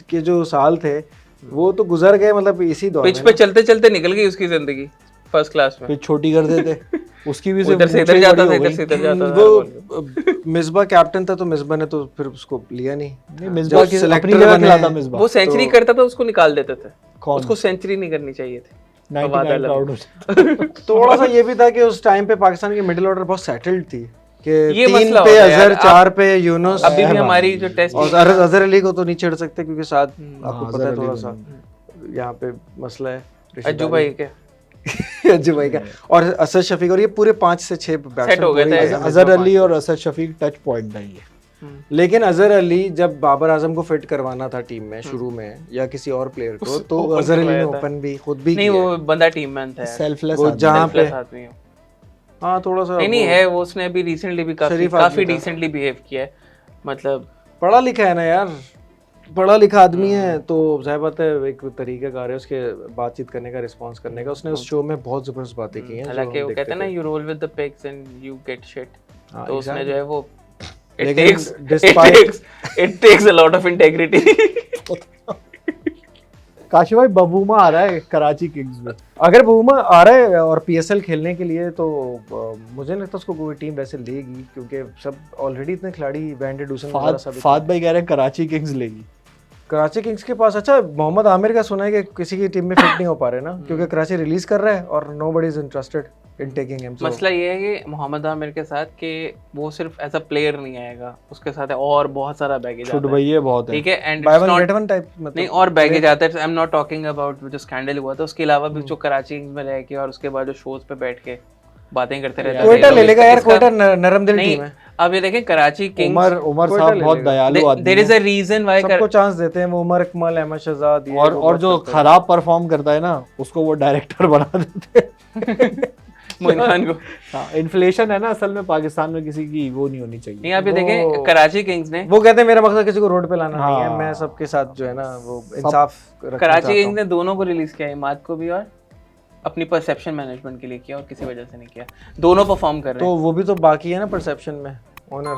के जो साल थे वो तो गुजर गए, मतलब इसी दौर पिच पे चलते चलते निकल गई उसकी जिंदगी फर्स्ट क्लास में। फिर छोटी कर देते उसकी भी, इधर से इधर जाता था, इधर से इधर जाता था। वो मिसबा कैप्टन था, तो मिसबा ने तो फिर उसको लिया नहीं। मिसबा की अपनी जगह खिलाता मिसबा। वो सेंचुरी करता था, उसको निकाल देते थे। कौन? उसको सेंचुरी नहीं करनी चाहिए थी। 99 आउट हो जाता। थोड़ा सा ये भी था कि उस टाइम पे पाकिस्तान की मिडिल ऑर्डर बहुत सेटल्ड थी, कि ये 3 मसला पे होता है अजहर, यार। 4 पे यूनुस। अभी भी हमारी जो टेस्ट और अजहर अली को तो नहीं छेड़ सकते, क्योंकि साथ आपको पता है थोड़ा सा यहाँ पे मसला है अज्जू भाई के अज्जू भाई का, और असद शफीक, और ये पूरे 5 से 6 सेट हो गए थे। अजहर अली और असद शफीक टच पॉइंट नहीं है। लेकिन अजहर अली जब बाबर आजम को फिट करवाना था टीम में शुरू में, या किसी और प्लेयर को, तो अजहर अली ने ओपन भी खुद भी नहीं, वो बंदा टीम मैन था, सेल्फलेस वो जहाँ पे आदमी है। हाँ थोड़ा सा नहीं है वो, उसने अभी रिसेंटली भी काफी डिसेंटली बिहेव किया है। मतलब पढ़ा लिखा है ना यार, पढ़ा लिखा आदमी है, तो जाहिर बात है एक तरीकाकार है उसके बातचीत करने का, रिस्पांस करने का। उसने उस शो में बहुत जबरदस्त बातें की हैं। हालांकि वो कहते हैं ना, you roll with the pigs and you get shit. तो उसने जो है वो लेकिन it takes a lot of integrity। Kashif भाई बबूमा आ रहा है कराची किंग्स में। अगर बबूमा आ रहा है और पीएसएल खेलने के लिए, तो मुझे नहीं लगता उसको कोई टीम वैसे लेगी, क्योंकि सब ऑलरेडी इतने खिलाड़ी वैंडरडूसन वगैरह सब। फाद भाई कह रहे हैं कराची किंग्स लेगी। कराची किंग्स के पास, अच्छा मोहम्मद आमिर का सुना है कि किसी की टीम में फिट नहीं हो पा रहे ना, क्योंकि कराची रिलीज कर रहा है और nobody is interested in taking him. मसला ये है कि मोहम्मद आमिर के साथ कि वो सिर्फ एज अ प्लेयर नहीं आएगा, उसके साथ और बहुत सारा बैगेज आता है। भैया बहुत है, ठीक है, and by one get one type, मतलब नहीं और बैगेज आता है। I am not talking about जो स्कैंडल हुआ था, उसके अलावा भी जो कराची किंग्स में रह के और उसके बाद जो शोज पे बैठ के बातें करते रहते हैं। क्वेटा ले लेगा यार, क्वेटा नरम दिल टीम है। अब ये देखें कराची किंग्स, उमर साहब बहुत दयालु आदमी there is a reason why सबको चांस देते हैं। वो उमर इकबाल, अहमद शहजाद, और जो खराब परफॉर्म करता है ना, उसको वो डायरेक्टर बना देते हैं। मोइन खान को। हाँ, इन्फ्लेशन है ना असल में पाकिस्तान में, किसी की वो नहीं होनी चाहिए। नहीं आप ये देखें कराची किंग्स ने, वो कहते हैं मेरा मकसद किसी को रोड पे लाना नहीं है, मैं सबके साथ जो है ना वो इंसाफ रखना कराची चाहता किंग्स हूं। ने दोनों को रिलीज किया, इमाद को भी और अपनी परसेप्शन मैनेजमेंट के लिए किया, और किसी वजह से नहीं किया। दोनों परफॉर्म कर रहे तो हैं। वो भी तो बाकी है ना परसेप्शन में, ऑनर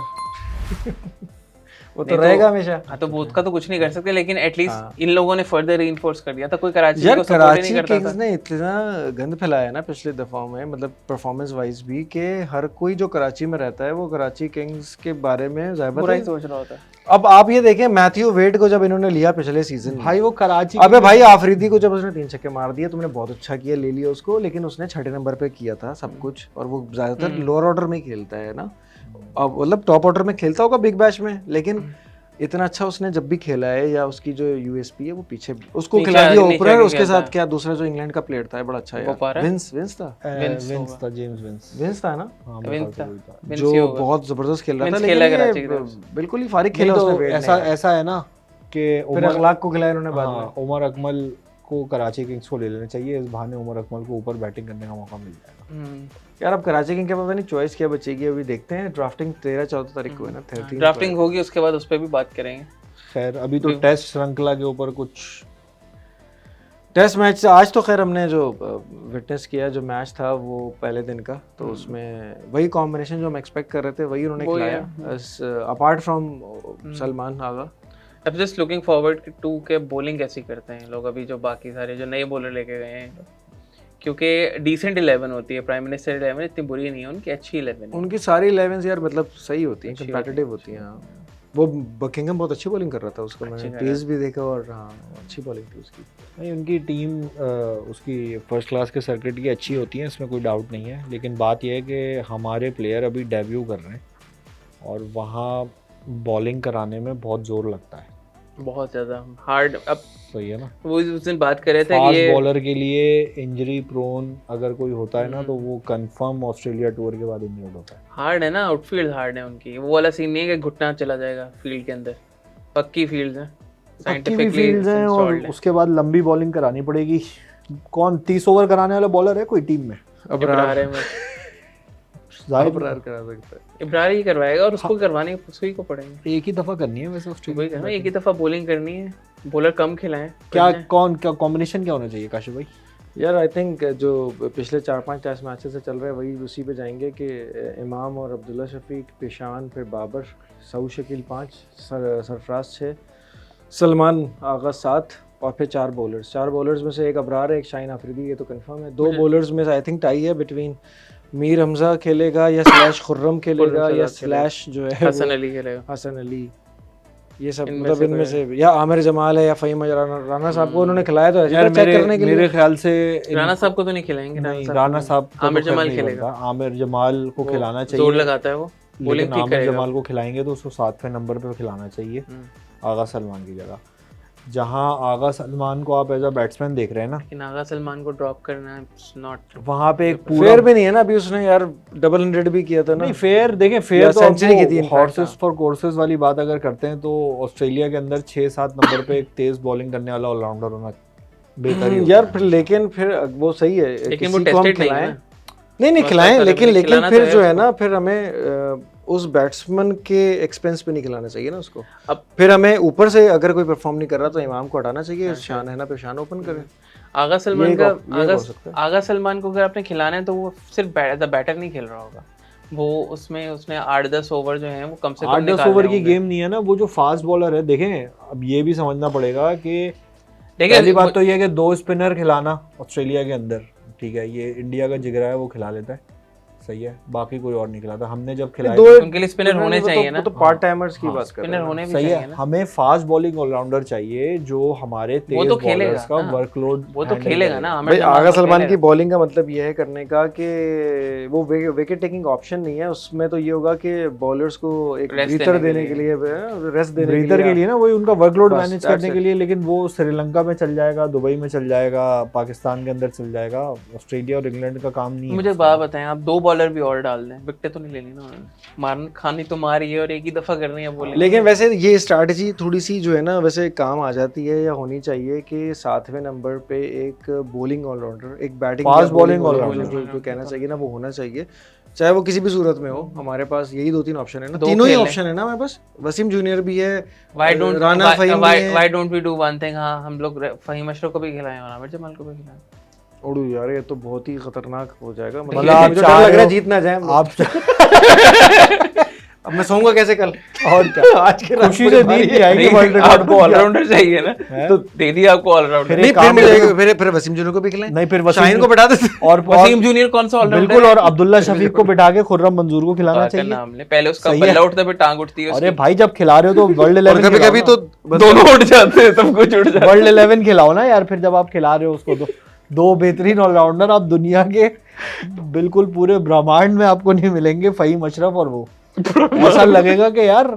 वो तो रहेगा हमेशा। हाँ तो वो उसका तो कुछ नहीं कर सकते, लेकिन एटलीस्ट इन लोगों ने फर्दर रीइंफोर्स कर दिया था। कोई कराची यार को सपोर्ट नहीं कराची करता किंग्स था। ने इतना गंद फैलाया ना पिछले दफाओं में, मतलब परफॉर्मेंस वाइज भी, कि हर कोई जो कराची में रहता है वो कराची किंग्स के बारे में बुरा ही सोच रहा होता है। अब आप ये देखें, मैथ्यू वेड को जब इन्होंने लिया पिछले सीजन, भाई वो कराची, अबे भाई आफरीदी को जब उसने 3 छक्के मार दिए, तुमने बहुत अच्छा किया, ले लिया उसको, लेकिन उसने 6ठे नंबर पे किया था सब कुछ, और वो ज्यादातर लोअर ऑर्डर में खेलता है ना। अब मतलब टॉप ऑर्डर में खेलता होगा बिग बैश में, लेकिन इतना अच्छा उसने जब भी खेला है या उसकी जो यूएसपी है वो पीछे उसको नीचे खिला दिया नीचे ओपनर, आके उसके खेलता साथ है। क्या दूसरा जो इंग्लैंड का प्लेयर था है, बड़ा अच्छा वो यार, पा रहा है? विंस था, विंस होगा। था, जेम्स विंस। विंस था ना, हाँ विंस मेरे ख्याल से था। वही था। विंस जो ही होगा। बहुत जबरदस्त खेल रहा था, विंस लेकिन खेला है ये कराची की तरफ से। बिल्कुल ही फारिग नहीं खेला उसने तो वेड ऐसा ने। ऐसा है ना कि फिर उमर अखलाक को खिलाया उन्होंने बाद में। हाँ, उमर अकमल को कराची किंग्स को ले लेना चाहिए, इस बहाने उमर अकमल को ऊपर बैटिंग करने का मौका मिल जाएगा। यार अब कराची किंग के पता नहीं चॉइस क्या बचेगी, अभी देखते हैं। ड्राफ्टिंग 13-14 तारीख को है ना, 13 ड्राफ्टिंग होगी उसके बाद उस पर भी बात करेंगे। खैर अभी तो टेस्ट श्रृंखला के ऊपर कुछ टेस्ट मैच आज तो खैर हमने जो विटनेस किया, जो मैच था वो पहले दिन का, तो उसमें वही कॉम्बिनेशन जो हम एक्सपेक्ट कर रहे थे वही उन्होंने वही खिलाया, अपार्ट फ्रॉम सलमान आगा। अब जस्ट लुकिंग फॉरवर्ड कि टू के बॉलिंग कैसी करते हैं लोग, अभी जो बाकी सारे जो नए बॉलर लेके गए हैं, क्योंकि डिसेंट 11 होती है, प्राइम मिनिस्टर 11 इतनी बुरी नहीं है उनकी, अच्छी 11 है। उनकी सारी 11 यार मतलब सही होती हैं, अच्छी कंपेटिटिव होती हैं। हाँ। वो बकिंगम बहुत अच्छी बॉलिंग कर रहा था, उसका मैंने पेस भी देखा और हाँ अच्छी बॉलिंग थी उसकी। नहीं, उनकी टीम उसकी फर्स्ट क्लास के सर्किट की अच्छी होती है, इसमें कोई डाउट नहीं है, लेकिन बात यह है कि हमारे प्लेयर अभी डेब्यू कर रहे हैं और वहाँ बॉलिंग कराने में बहुत जोर लगता है, बहुत ज़्यादा हार्ड। अब सही है ना। वो उस दिन बात कर रहे थे कि फास्ट ये बॉलर के लिए इंजरी प्रोन अगर कोई होता है ना तो वो कंफर्म ऑस्ट्रेलिया टूर के बाद इंजर्ड होता है। हार्ड है ना, आउटफील्ड हार्ड है उनकी, वो वाला सीन नहीं है कि घुटना चला जाएगा फील्ड के अंदर, पक्की फील्ड है, पक्की भी फील्ड्स हैं और उसके बाद लंबी बॉलिंग करानी पड़ेगी। कौन 30 ओवर कराने वाला बॉलर है कोई टीम में? इब्रार में जाहिर अबरार करा सकता है। इब्रार ही करवाएगा और उसको करवाने उसी को पड़ेंगे। एक ही दफा करनी है वैसे ऑस्ट्रेलिया वही करना, एक ही दफा बॉलिंग करनी है, बॉलर कम खिलाएं। क्या कॉम्बिनेशन क्या होना चाहिए काशिफ भाई? यार आई थिंक जो पिछले 4-5 टेस्ट मैचेस से चल रहा है वही उसी पे जाएंगे कि इमाम और अब्दुल्ला शफीक, पेशान, फिर बाबर, सऊद शकील 5, सरफराज 6, सलमान आगा 7 और फिर 4 बॉलर्स। 4 बॉलर्स में से एक अबरार है, एक शाहीन आफरीदी, ये तो कंफर्म है। 2 बॉलर्स में से आई थिंक टाई है बिटवीन मीर हमजा खेलेगा या स्लैश खुर्रम खेलेगा या स्लैश जो है हसन अली खेलेगा, हसन अली, ये सब इनमें मतलब से इनमें से या आमिर जमाल है या फ़हीम राना साहब को उन्होंने खिलाया तो यार चेक करने के लिए। मेरे ख्याल से राणा साहब को तो नहीं खिलाएंगे, नहीं, राणा साहब को आमिर तो खैर जमाल नहीं खेलेगा, बनता। आमिर जमाल को वो खिलाना जोर चाहिए, लगाता है वो, बॉलिंग लेकिन ठीक आमिर करेगा। जमाल को खिलाएंगे तो उसको 7वें नंबर पे खिलाना चाहिए आगा सलमान की जगह। जहां आगा सलमान को आप एज अ बैट्समैन देख रहे हैं ना, लेकिन आगा सलमान को ड्रॉप करना इट्स नॉट वहां पे एक पूरा फेयर भी नहीं है ना, अभी उसने यार डबल 100 भी किया था ना। नहीं फेयर, देखें फेयर या तो सेंचुरी की थी हॉर्सेस फॉर कोर्सेज वाली बात अगर करते हैं तो ऑस्ट्रेलिया के अंदर 6-7 नंबर पे एक तेज बॉलिंग करने वाला ऑलराउंडर होना बेहतर ही यार फिर लेकिन फिर वो सही है, लेकिन वो किसी को हम टेस्टेड नहीं है खिलाएं, ना। नहीं खिलाएं, सारे लेकिन भी खिलाना फिर तो जो है है ना, फिर हमें उस बैट्समैन के एक्सपेंस पे नहीं खिलाना चाहिए ना उसको। अब फिर हमें ऊपर से अगर कोई परफॉर्म नहीं कर रहा तो इमाम को हटाना चाहिए, शान है ना, फिर शान ओपन करे। आगा सलमान ये का हो सकता है। आगा सलमान को अगर आपने खिलाना है तो वो सिर्फ एज अ बैटर नहीं खेल रहा होगा, वो उसमें उसने 8-10 ओवर जो हैं वो कम से कम 8-10 ओवर की गेम नहीं है ना। वो जो फास्ट बॉलर है, देखें अब ये भी समझना पड़ेगा कि पहली बात तो ये है कि 2 स्पिनर खिलाना ऑस्ट्रेलिया के अंदर, ठीक है, ये इंडिया का जिगरा है, वो खिला लेता है, सही है, बाकी कोई और नहीं खिलाता। हमने जब खिलाया उनके लिए स्पिनर होने चाहिए ना, तो पार्ट टाइमर्स की बात कर रहे स्पिनर हैं। होने भी सही चाहिए है, ना। हमें फास्ट बॉलिंग ऑलराउंडर चाहिए जो हमारे वो तेज तो खेलेगा बॉलर्स का ना, वर्कलोड वो तो खेलेगा ना। भाई आगा सलमान की बॉलिंग का मतलब ये है करने का कि वो विकेट टेकिंग ऑप्शन नहीं है उसमें, तो ये होगा कि बॉलर्स को एक ब्रीथर देने के लिए, रेस्ट देने ब्रीथर के लिए ना, वही उनका वर्कलोड बस, मैनेज that's करने के लिए। लेकिन वो श्रीलंका में चल जाएगा, दुबई में चल जाएगा, पाकिस्तान के अंदर चल जाएगा, ऑस्ट्रेलिया और इंग्लैंड का काम नहीं है। मुझे बात बताएं, आप 2 बॉलर भी और डाल दें, विकेट तो नहीं लेनी ना उन्होंने, मारने खानी तो मारी है और एक ही दफा करनी है बॉलिंग। लेकिन वैसे ये स्ट्रैटेजी थोड़ी सी जो है ना वैसे काम आ जाती है या होनी चाहिए कि 7वें नंबर पे एक बॉलिंग ऑलराउंडर, एक बैटिंग Fast bowling all-rounder। जो कहना चाहिए ना वो होना चाहिए, चाहे वो किसी भी सूरत में हो। हमारे पास यही 2-3 ऑप्शन है ना, 2 तीनों ही खेल ऑप्शन है ना हमारे पास। वसीम जूनियर भी है, व्हाई डोंट राना फहीम भी है। Why don't we do one thing, हाँ हम लोग फहीम अशरफ को भी खिलाएं और आमिर जमाल को भी खिलाएं। उड़ू यार, ये तो बहुत ही खतरनाक हो जाएगा। मतलब आप मुझे चाह डर लग रहे रहा है हो- जीत ना जाए हम लोग। आप अब मैं सोऊंगा कैसे कल? और क्या आज के रात खुशी पूरी से भारी नींद है। नहीं आएगी वर्ल्ड रिकॉर्ड आपको ऑलराउंडर चाहिए ना, तो दे दिया आपको ऑलराउंडर। नहीं, एक काम फिर वसीम जूनियर को भी खिलाएं, नहीं, फिर वसीम शाहीन को बैठा देते। और वसीम जूनियर कौन सा ऑलराउंडर बिल्कुल, और अब्दुल्ला शफीक को बिठा के खुर्रम मंजूर को खिलाना चाहिए। नाम ले, पहले उसका सही है। बल्ला उठता फिर टांग उठती है अरे भाई जब खिला रहे हो तो वर्ल्ड और 11 कभी-कभी तो दोनों उठ जाते हैं, सब कुछ उठ जाता है। वर्ल्ड 11 खिलाओ ना यार, फिर जब आप खिला रहे हो उसको तो 2 बेहतरीन ऑलराउंडर आप दुनिया के बिल्कुल पूरे ब्रह्मांड में आपको नहीं मिलेंगे, फहीम अशरफ और वो। ऐसा लगेगा कि यार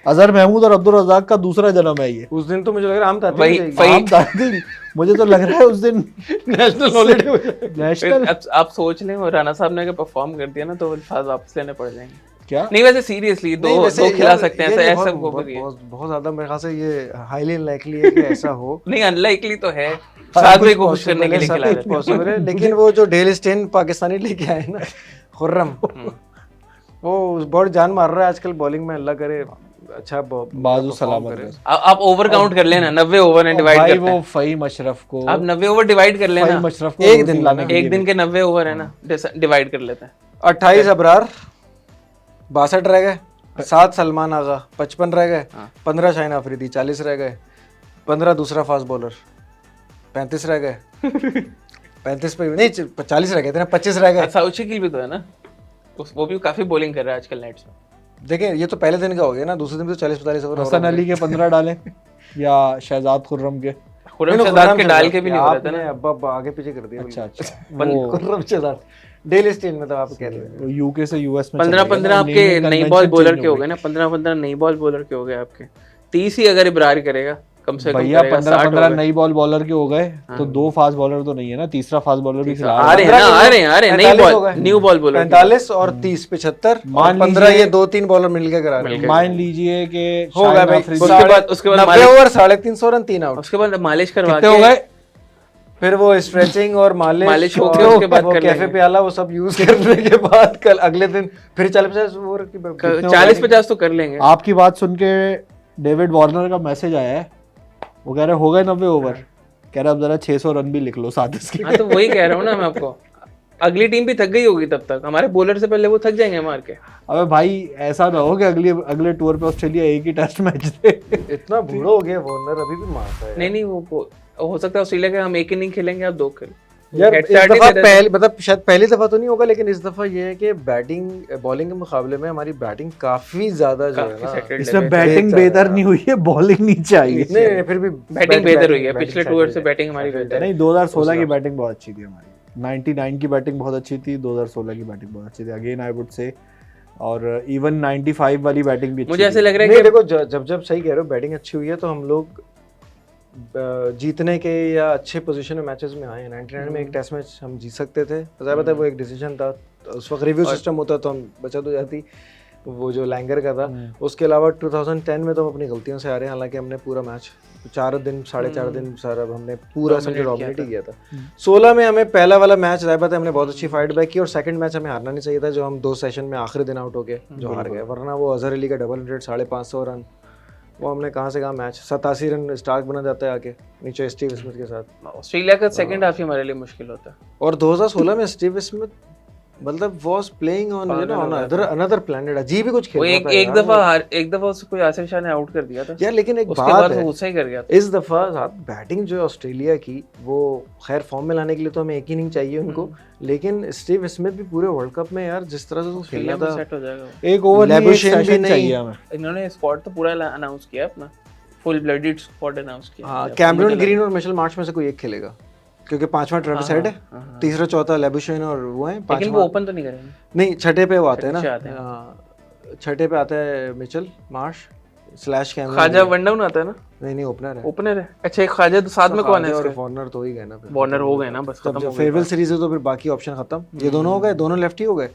अजहर महमूद और अब्दुल रज़ाक का दूसरा जन्म है ये। उस दिन तो मुझे लग रहा है आम तातीर वही- हो जाएगी। वही- आम तातील, मुझे तो लग रहा है उस दिन नेशनल हॉलीडे हो जाएगी। नेशनल अब आप सोच लें, और राणा साहब ने अगर परफॉर्म कर दिया ना तो अल्फाज वापस लेने पड़ जाएंगे। क्या नहीं वैसे सीरियसली नहीं, दो वैसे खिला यार, सकते हैं, ये ऐसा नहीं, ऐसा बहुत- वो बहुत भी है। बहुत ज्यादा मेरे ख्याल से ये हाईली अनलाइकली है कि ऐसा हो। नहीं अनलाइकली तो है, हाँ, साथ कुछ में को खुश करने के लिए possible खिला है, देते सब कुछ possible है, लेकिन वो जो डेल स्टेन पाकिस्तानी लेके आए ना, खुर्रम, वो बहुत जान मार रहा है आजकल बॉलिंग में। अल्लाह करे अच्छा बाजू perform सलामत करे। रहे। आप ओवर काउंट कर लेना, 90 ओवर में डिवाइड भाई करते वो हैं। फ़हीम अशरफ को, आप 90 ओवर डिवाइड कर लेना, फ़हीम अशरफ को एक रोटी दिन लाने में के एक लिए दिन के 90 ओवर है ना, डिवाइड कर लेते हैं। 28 अबरार, 62 रह गए, 7 सलमान आगा, 55 रह गए, हाँ। 15 शाहीन अफरीदी, 40 रह गए, 15 दूसरा फास्ट बॉलर, 35 रह गए, 35 पे नहीं 40 रह गए थे ना, 25 रह गए। साउथ शकील भी तो है ना, वो भी काफी बॉलिंग कर रहा है आजकल नेट्स में। देखें ये तो पहले दिन का हो गया ना, दूसरे दिन भी तो 40-45 ओवर और हसन हो अली गए। के 15 डाले या शहजाद खुर्रम के। खुर्रम नहीं, शहजाद खुर्रम के डाल के भी नहीं हो रहा था आपने ना। अब आगे पीछे कर दिया। अच्छा अच्छा खुर्रम शहजाद डेल स्टेन में तो आप कह रहे हैं। वो यूके से यूएस में 15-15 आपके नई बॉल बॉलर के हो गए ना, 15-15 नई बॉल बॉलर के हो गए आपके। 30 ही अगर इब्रार करेगा कम से कम भैया करेगा, 15-15 60 नई बॉल बॉलर के हो गए तो 2 फास्ट बॉलर तो नहीं है ना, तीसरा फास्ट बॉलर भी खिला आ रहा रहे है। हैं ना, आ रहे हैं नई 45 हो बॉल, गए। New ball bowler. 45 और 30 75 मान 15 लीजिए- ये 2-3 बॉलर मिलके करा रहे हैं। मान लीजिए कि हो गया शाहिन भाई, अफरीदी- उसके बाद 90 मालिश- ओवर 350 रन 3 आउट। उसके बाद मालिश करवा कितने हो के गए? फिर वो स्ट्रेचिंग और मालिश मालिश हो और के उसके बाद वो कर कैफे लेंगे। प्याला वो सब यूज करने के बाद कल अगले दिन फिर 40-50 ओवर की 40-50 तो कर लेंगे। आपकी बात सुन के डेविड वार्नर का मैसेज आया है, वो कह रहे हो गए 90 ओवर, कह रहे अब जरा 600 रन भी लिख लो साथ इसके। हाँ तो वही कह रहा हूँ ना मैं आपको, अगली टीम भी थक गई होगी तब तक, हमारे बॉलर से पहले वो थक जाएंगे मार के। अबे भाई ऐसा ना हो कि अगले टूर पे ऑस्ट्रेलिया एक ही टेस्ट मैच दे। इतना बूढ़ा हो गया वार्नर, अभी भी मारता है। नहीं वो हो सकता है ऑस्ट्रेलिया के हम एक इनिंग खेलेंगे, आप 2 खेल। यार Head इस start ही दफा दे देते हैं। पहले मतलब शायद पहली दफा तो नहीं होगा, लेकिन इस दफा ये है कि बैटिंग बॉलिंग के मुकाबले में हमारी बैटिंग काफी ज्यादा जो है काफी ना, settled इसमें है। बैटिंग बेहतर बेहतर है। नहीं हुई है, बॉलिंग नीचे आई है। नहीं फिर भी बैटिंग बेहतर हुई है, बैटिंग पिछले settled टूर से है। बैटिंग हमारी बेहतर है। नहीं 2016 की बैटिंग बहुत अच्छी थी हमारी, 99 की बैटिंग बहुत अच्छी थी, 2016 की बैटिंग बहुत अच्छी थी अगेन आई वुड से, और इवन 95 वाली बैटिंग भी अच्छी मुझे ऐसे थी। लग रहा है नहीं कि देखो जब सही कह रहे हो बैटिंग अच्छी हुई है तो हम लोग जीतने के या अच्छे पोजीशन में मैचेस में आए हैं। 99 में एक टेस्ट मैच हम जीत सकते थे, पता है वो एक डिसीजन था, उस वक्त रिव्यू सिस्टम होता तो हम बचत हो जाती, वो जो लैंगर का था। उसके अलावा 2010 में तो हम अपनी गलतियों से आ रहे हैं, हालांकि हमने पूरा मैच 4 दिन 4.5 दिन सारा हमने पूरा समझो डोमिनेट ही किया था। 16 में हमें पहला वाला मैच राय बात है हमने बहुत अच्छी फाइट बैक की, और सेकंड मैच हमें हारना नहीं चाहिए था, जो हम 2 सेशन में आखिरी दिन आउट हो गए जो हार गए, वरना वो अजहर अली का डबल 100 550 रन, वो हमने कहाँ से कहाँ मैच 87 रन स्टार्क बना जाता है आके नीचे स्टीव स्मिथ के साथ। ऑस्ट्रेलिया का सेकंड हाफ ही हमारे लिए मुश्किल होता है। और 2016 में स्टीव स्मिथ मतलब was playing on you know on another planet, अजीब ही कुछ खेल वो रहा था एक दफा उसको कोई आसिफ शाह ने आउट कर दिया था यार। लेकिन एक उसके बात बाद है, वो गुस्सा ही कर गया था। इस दफा बैटिंग जो है ऑस्ट्रेलिया की, वो खैर फॉर्म में लाने के लिए तो हमें एक इनिंग चाहिए उनको, लेकिन स्टीव स्मिथ भी पूरे वर्ल्ड कप में यार जिस तरह से वो खेला था, सेट हो जाएगा वो। एक ओवर नहीं, एक लेबुशेन भी सेशन नहीं। चाहिए हमें। इन्होंने स्क्वाड तो पूरा अनाउंस किया अपना, फुल ब्लडेड स्क्वाड अनाउंस किया। हाँ कैमरून ग्रीन और मिशेल मार्श में से कोई एक खेलेगा, क्योंकि 5वां ट्रेविस हेड है, तीसरा चौथा लेबुशेन और वो है, लेकिन वो ओपन तो नहीं करेंगे। नहीं छठे पे वो आते हैं छठे आते ना, हैं। हाँ, छठे पे आता है Mitchell Marsh / Cameron. Khawaja one down आता है ना, नहीं ओपनर है, ओपनर है। अच्छा एक ख्वाजा तो साथ में कौन है और इसके? वार्नर तो ही गए ना, फिर वार्नर हो गए ना, बस तब खत्म जब हो गई फेयरवेल बात। सीरीज है तो फिर बाकी ऑप्शन खत्म, ये दोनों हो गए, दोनों लेफ्ट ही हो गए।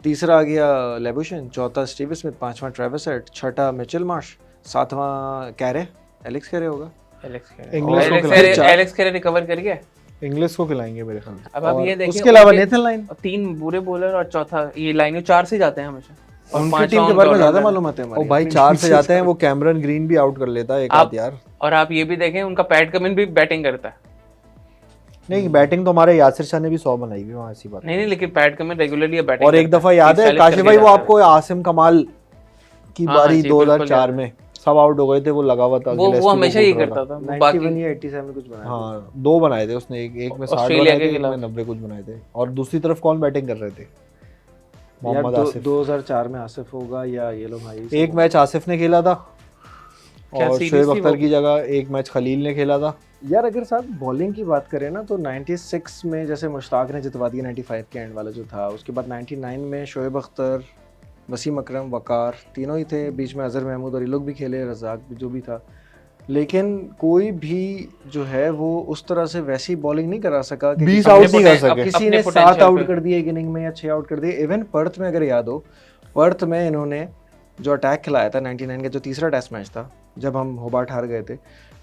तीसरा आ गया लेबुशेन, चौथा स्टीव स्मिथ, 5वां ट्रेविस हेड, छठा मिचेल मार्श, 7वां कैरे, एलेक्स कैरे होगा। एलेक्स कैरे रिकवर कर गया। इंग्लिश को खिलाएंगे मेरे ख्याल से। अब आप ये देखिए, उसके अलावा उनके नेथन लाइन, 3 बुरे बॉलर और चौथा ये लाइन 4 से जाते हैं हमेशा, और उनकी 5वां टीम के बारे में उनका ज्यादा all-rounder। मालूमात है ओ हमारी। भाई 4 से जाते हैं, वो कैमरन ग्रीन भी आउट कर लेता है एक आप- आध यार। और आप ये भी देखें उनका पैट कमिन भी बैटिंग करता है। नहीं बैटिंग तो हमारे यासिर शाह ने भी 100 बनाई हुई वहाँ, ऐसी बात। नहीं लेकिन पैट कमिन रेगुलरली बैटिंग और एक दफा याद है काशिफ भाई, वो आपको आसिम कमाल की हाँ, बारी जी, बिल्कुल 2004 याद में सब आउट हो गए थे, वो लगा हुआ था, वो गिलेस्पी को हमेशा ही कूद रहा करता था। वो 91 बाकी या 87 कुछ बनाया। हाँ 2 बनाए थे उसने, एक में 60 ऑस्ट्रेलिया बनाए के थे, एक में खिलाफ। 90 कुछ बनाए थे। और दूसरी तरफ कौन बैटिंग कर रहे थे? यार मोहम्मद आसिफ। 2004 में आसिफ होगा या ये लो भाई, एक मैच आसिफ ने खेला था, क्या और सीरीज शोएब थी अख्तर वो? की जगह एक मैच खलील ने खेला था। यार अगर साहब बॉलिंग की बात करें ना तो 96 में जैसे मुश्ताक ने जितवा दिया 95 के एंड वाला जो था, उसके बाद 99 में शोएब अख्तर, वसीम अकरम, वकार, तीनों ही थे, बीच में अजहर महमूद और ये लोग भी खेले, रज़ाक भी जो भी था, लेकिन कोई भी जो है वो उस तरह से वैसी बॉलिंग नहीं करा सका कि 20 किसी आउट ने- नहीं कर अपने सके। किसी अपने ने potential 7 आउट पे। कर दिए एक इनिंग में या 6 आउट कर दिए। इवन पर्थ में अगर याद हो, पर्थ में इन्होंने जो अटैक खिलाया था 99 का जो तीसरा टेस्ट मैच था, जब हम होबार्ट हार गए थे,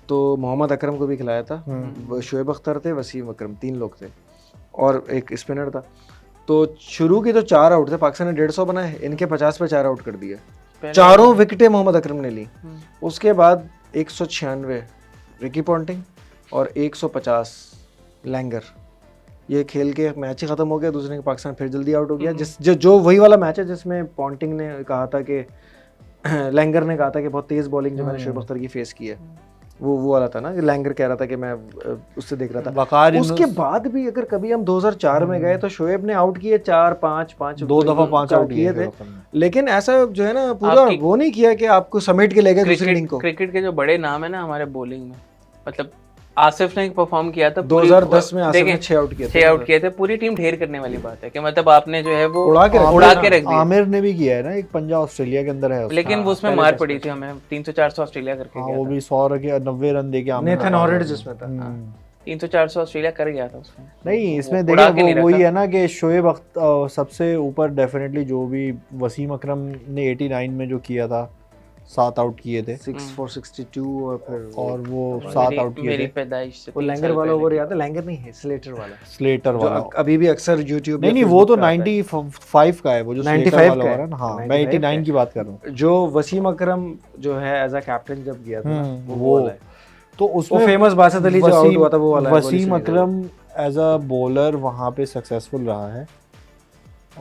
तो मोहम्मद अकरम को भी खिलाया था, वो शोएब अख्तर थे, वसीम अकरम, 3 लोग थे और एक स्पिनर था। तो शुरू के जो 4 आउट थे, पाकिस्तान ने 150 बनाए, इनके 50 पे 4 आउट कर दिए, पहले- चारों विकेटें मोहम्मद अकरम ने ली। हम्म। उसके बाद 196 रिकी पॉन्टिंग और 150 लैंगर, ये खेल के मैच ही खत्म हो गया। दूसरे के पाकिस्तान फिर जल्दी आउट हो गया, जो वही वाला मैच है जिसमें पॉन्टिंग ने कहा था कि लैंगर ने कहा था कि बहुत तेज बॉलिंग जो मैंने शोएब अख्तर की फेस की है, वो वाला था ना कि लैंगर कह रहा था कि मैं उससे देख रहा था। वकार उसके बाद भी अगर कभी हम 2004 में गए तो शोएब ने आउट किए 4 5 5 2 दफा 5 आउट किए थे। लेकिन ऐसा जो है ना पूरा आपकी- वो नहीं किया कि आपको समेट के ले गए दूसरी इनिंग को। क्रिकेट के जो बड़े नाम है ना हमारे बॉलिंग में, मतलब आसिफ ने परफॉर्म किया था 2010 में आसिफ ने देखें, 6 आउट किए थे। 6 आउट किए थे। पूरी टीम ढेर करने वाली बात है कि मतलब आपने जो है वो उड़ा के रख उड़ा दिया के ना। रख दिया। आमिर ने भी किया है ना, एक पंजा ऑस्ट्रेलिया के अंदर है उसका। लेकिन वो उसमें पहले मार टेस्ट पड़ी थी हमें, 300-400 ऑस्ट्रेलिया करके हाँ गया वो था। भी 100 रन 90 रन दे के आमिर नेथन ने हॉरेड पास जिसमें था। किया। 300-400 ऑस्ट्रेलिया कर गया था उसमें। नहीं इसमें वो उड़ा के देखिए नहीं वो वही रखा। है ना कि शोएब सबसे ऊपर डेफिनेटली, जो भी वसीम अकरम ने 89 में जो किया था, 7 आउट किए थे 6 for 62 और फिर और वो 7 आउट किए मेरी थे। पैदाइश से वो 3 लैंगर साल वाला पहले ओवर की। याद है? लैंगर नहीं है, स्लेटर वाला, स्लेटर जो वाला अभी भी अक्सर यूट्यूब नहीं नहीं, वो तो 95 का है, वो जो 95 स्लेटर वाला का हो है। रहा है ना। हाँ मैं 95 का 89 है। की बात कर रहा हूँ। जो वसीम अकरम जो है एज अ कैप्टन जब गया था ना, वो वाला है। तो वो उसमें फेमस बासित अली जो आउट हुआ था वो वाला है, गोली से वसीम नहीं था वो। अकरम एज अ बॉलर वहाँ पे सक्सेसफुल रहा है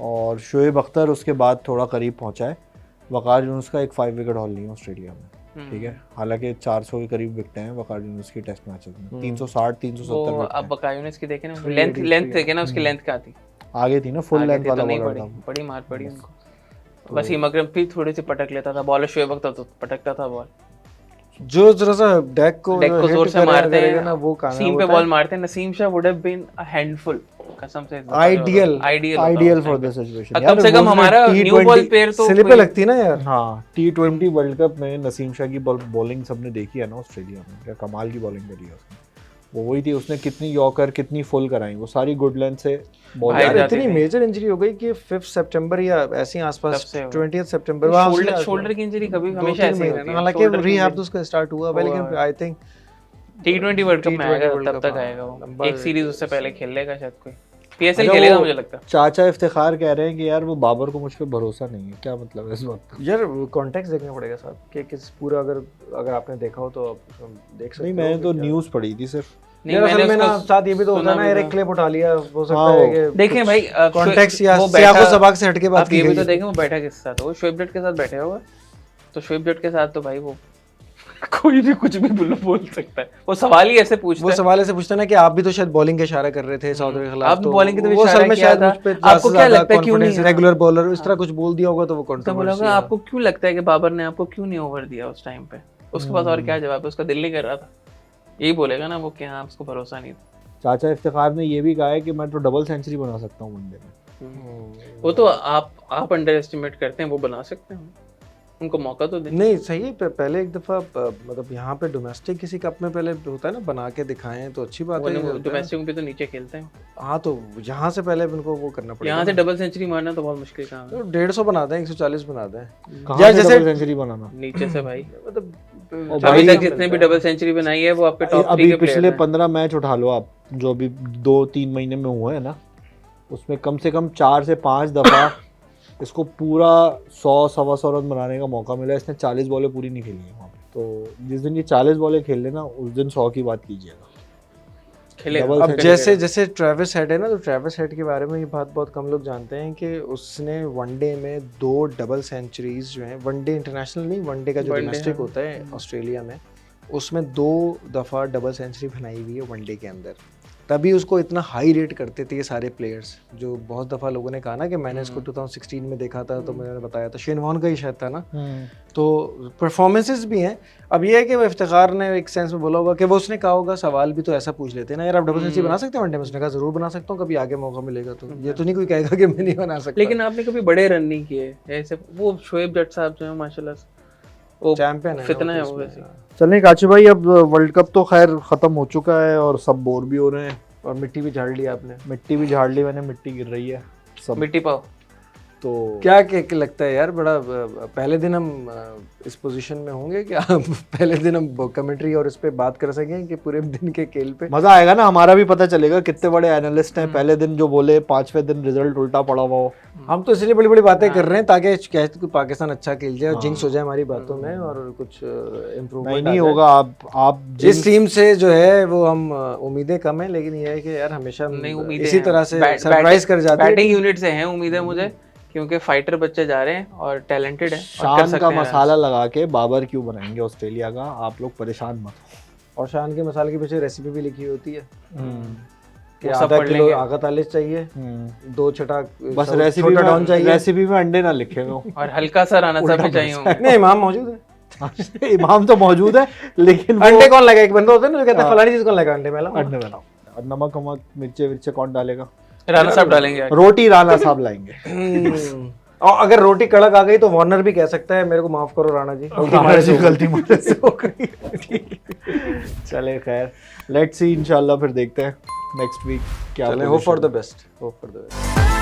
और शोएब अख्तर उसके बाद थोड़ा करीब पहुंचा है। वकार यूनुस का एक 5 विकेट हॉल नहीं है ऑस्ट्रेलिया में, ठीक है, हालांकि 400 के करीब विकेट हैं वकार यूनुस की टेस्ट मैचेस में, 360 370 वो विकेट अब बकायूनिस की देखे ना, 383 लेंथ देखे ना, उसकी लेंथ क्या थी, आगे थी ना, फुल आगे लेंथ थी वाला तो नहीं बॉलर पड़ी, था वो। बड़ी मार पड़ी उनको। वसीम अकरम भी थोड़ी सी पटक लेता था बॉलर, शोएब अख्तर तो पटकता था बॉल, जो जरा सा डेक को जोर से मारते हैं ना, वो कामयाब सीम पे होता है। बॉल मारते हैं। Naseem Shah would have been a handful, कसम से Ideal. Ideal for the situation. कम से कम हमारा न्यू बॉल प्लेयर तो सिले पे लगती ना यार। हाँ T20 वर्ल्ड कप में नसीम शाह की बॉलिंग सबने देखी है ना ऑस्ट्रेलिया में, क्या कमाल की बॉलिंग करी है उसने। वो वही थी, उसने कितनी यॉर्कर कितनी फुल कराई, वो सारी गुड लेंथ से बॉल भाई यार जाती इतनी थी। मेजर इंजरी हो गई कि 5 सितंबर या ऐसे ही आसपास तब से हो। 20 सितंबर वहाँ से शोल्डर आज शोल्डर की इंजरी कभी 2-3 हमेशा ऐसे ही महीने होती ना, है। हालांकि शोल्डर की रिहैब इंजरी तो उसका स्टार्ट हुआ है, लेकिन I think T20 world cup में T20 आएगा, वर्ल्ड तब कप, तक हाँ, आएगा वो। लंबा एक सीरीज उससे पहले खेल लेगा शायद कोई, PSL अच्छा, खेलेगा वो मुझे लगता है। चाचा इफ्तिखार कह रहे हैं कि यार वो बाबर को मुझ पे भरोसा नहीं है, क्या मतलब है इस वक्त? यार कॉन्टेक्स्ट देखना पड़ेगा साहब कि किस पूरा, अगर आपने देखा हो तो आप उसमें देख सकते नहीं हो मैंने कि तो क्या- न्यूज़ पढ़ी थी सिर्फ। नहीं यार मैंने असल में ना उसको साथ ये भी तो होता सुना है ना भी यार, था। एक क्लिप उठा लिया, हो सकता हाँ, है कि देखें भाई कॉन्टेक्स्ट या वो सियाको बैठा- सबाक से हटके बात आप की ये भी गई तो है। देखें वो बैठा किसके साथ है, वो शोएब जट के साथ बैठे हुआ है, तो शोएब जट के साथ तो भाई वो कोई भी कुछ भी बोल सकता है। वो सवाल ही ऐसे पूछता वो है। सवाल ऐसे पूछता है ना कि आप भी तो शायद बॉलिंग का इशारा कर रहे थे सऊदी के खिलाफ, आप भी bowling की तो वो इशारा असल में किया शायद था। मुझ पे आपको क्या लगता है क्यों नहीं- रेगुलर बॉलर इस तरह कुछ बोल दिया होगा तो वो तो बोला कंट्रोवर्सी होगा, आपको क्यों लगता है कि बाबर ने आपको क्यों नहीं ओवर दिया उस टाइम पे? उसके पास और क्या जवाब है, उसका दिल नहीं कर रहा था, यही बोलेगा ना वो कि हाँ उसको भरोसा नहीं था। चाचा इफ्तिखार ने ये भी कहा है कि मैं तो डबल सेंचुरी बना सकता हूँ वनडे में। वो तो आप अंडर एस्टिमेट करते हैं, वो बना सकते हैं, उनको मौका तो दें। नहीं सही है, पहले एक दफा मतलब यहाँ पे डोमेस्टिक किसी कप में पहले होता है ना, बना के दिखाएं तो अच्छी बात है। डोमेस्टिक में भी तो नीचे खेलते हैं, हाँ तो यहाँ से पहले इनको वो करना पड़ेगा। यहाँ से डबल सेंचुरी मारना तो बहुत मुश्किल काम है। तो 150 बना दें, 140 बना दें कहाँ यार, से जैसे डबल सेंचुरी बनाना? नीचे से भाई मतलब और अभी भाई- तक जितने भी डबल सेंचुरी बनाई है वो आपके टॉप 3 अभी के पिछले प्लेयर हैं। 15 मैच उठा लो आप, जो अभी 2-3 महीने में हुए हैं ना, उसमें कम से कम 4 से 5 दफा इसको पूरा 100-125 रन बनाने का मौका मिला। इसने 40 बॉलें पूरी नहीं खेली है वहाँ पे। तो जिस दिन ये 40 बॉलें खेल लेना उस दिन 100 की बात कीजिएगा। खेलेगा। डबल अब सेंचुरी जैसे ट्रेविस हेड है ना, तो ट्रेविस हेड के बारे में ये बात बहुत कम लोग जानते हैं कि उसने वनडे में 2 डबल सेंचुरीज जो हैं, वनडे इंटरनेशनल नहीं, वनडे का जो वनडे, डोमेस्टिक हाँ। होता है ऑस्ट्रेलिया में, उसमें 2 दफ़ा डबल सेंचुरी बनाई हुई है वनडे के अंदर। तभी उसको इतना हाई रेट करते थे ये सारे प्लेयर्स। जो बहुत दफ़ा लोगों ने कहा ना कि मैंने इसको 2016 में देखा था, तो मैंने बताया था शेन वॉर्न का ही शायद था ना। तो परफॉर्मेंसेस भी हैं। अब ये है कि वो इफ्तिखार ने एक सेंस में बोला होगा कि वो उसने कहा होगा, सवाल भी तो ऐसा पूछ लेते हैं ना, यार आप डबल सेंचुरी बना सकते हैं वनडे में? उसने कहा ज़रूर बना सकता हूँ, कभी आगे मौका मिलेगा तो। ये तो नहीं कोई कहेगा कि मैं नहीं बना सकता। लेकिन आपने कभी बड़े रन नहीं किए ऐसे। वो शोएब जट साहब जो है माशाल्लाह वो चैंपियन है, फितना है वो वैसे। चलिए काची भाई, अब वर्ल्ड कप तो खैर खत्म हो चुका है और सब बोर भी हो रहे हैं। और मिट्टी भी झाड़ ली आपने। मिट्टी भी झाड़ ली मैंने, मिट्टी गिर रही है सब। मिट्टी पाओ तो क्या लगता है यार, बड़ा पहले दिन हम इस पोजीशन में होंगे कि आप पहले दिन हम कमेंट्री और इस पे बात कर सकें कि पूरे दिन के खेल पे मजा आएगा ना, हमारा भी पता चलेगा कितने बड़े एनालिस्ट हैं। पहले दिन जो बोले 5वें दिन रिजल्ट उल्टा पड़ा हुआ हो। हम तो इसलिए बड़ी बड़ी बातें कर रहे हैं ताकि कहते कि पाकिस्तान अच्छा खेल जाए और जिंक्स हो जाए हमारी बातों में और कुछ इम्प्रूवमेंट नहीं होगा। आप इस टीम से जो है वो हम उम्मीदें कम है, लेकिन ये है कि यार हमेशा इसी तरह से सरप्राइज कर जाते हैं। बैटिंग यूनिट से हैं उम्मीदें मुझे, क्योंकि फाइटर बच्चे जा रहे हैं और टैलेंटेड हैं और कर शान सकते का हैं। मसाला लगा के बाबर क्यों बनाएंगे ऑस्ट्रेलिया का, आप लोग परेशान मत हो। और शान के मसाले के पीछे रेसिपी भी लिखी होती है कि वो सब आधा पढ़ किलो लेंगे। आगा तालिश चाहिए, 2 छटा बस छोटा रेसिपी डाउन चाहिए। रेसिपी में अंडे ना लिखे हो। और हल्का सा राना साहब भी चाहिए होंगे। नहीं, इमाम मौजूद है। इमाम तो मौजूद है, लेकिन वो अंडे कौन लगा? एक बंदा होता है ना जो कहता है फलानी चीज कौन लगा अंडे में लाऊं? अंडे बनाओ। और नमक वमक मिर्चे विर्चे कौन डालेगा? राना साहब डालेंगे। रोटी राणा साहब लाएंगे। और अगर रोटी कड़क आ गई तो वार्नर भी कह सकता है मेरे को माफ करो राणा जी, गलती हमारे से हो गई। चले खैर, लेट्स सी, इंशाल्लाह फिर देखते हैं नेक्स्ट वीक क्या चले, hope for the best, hope for the best.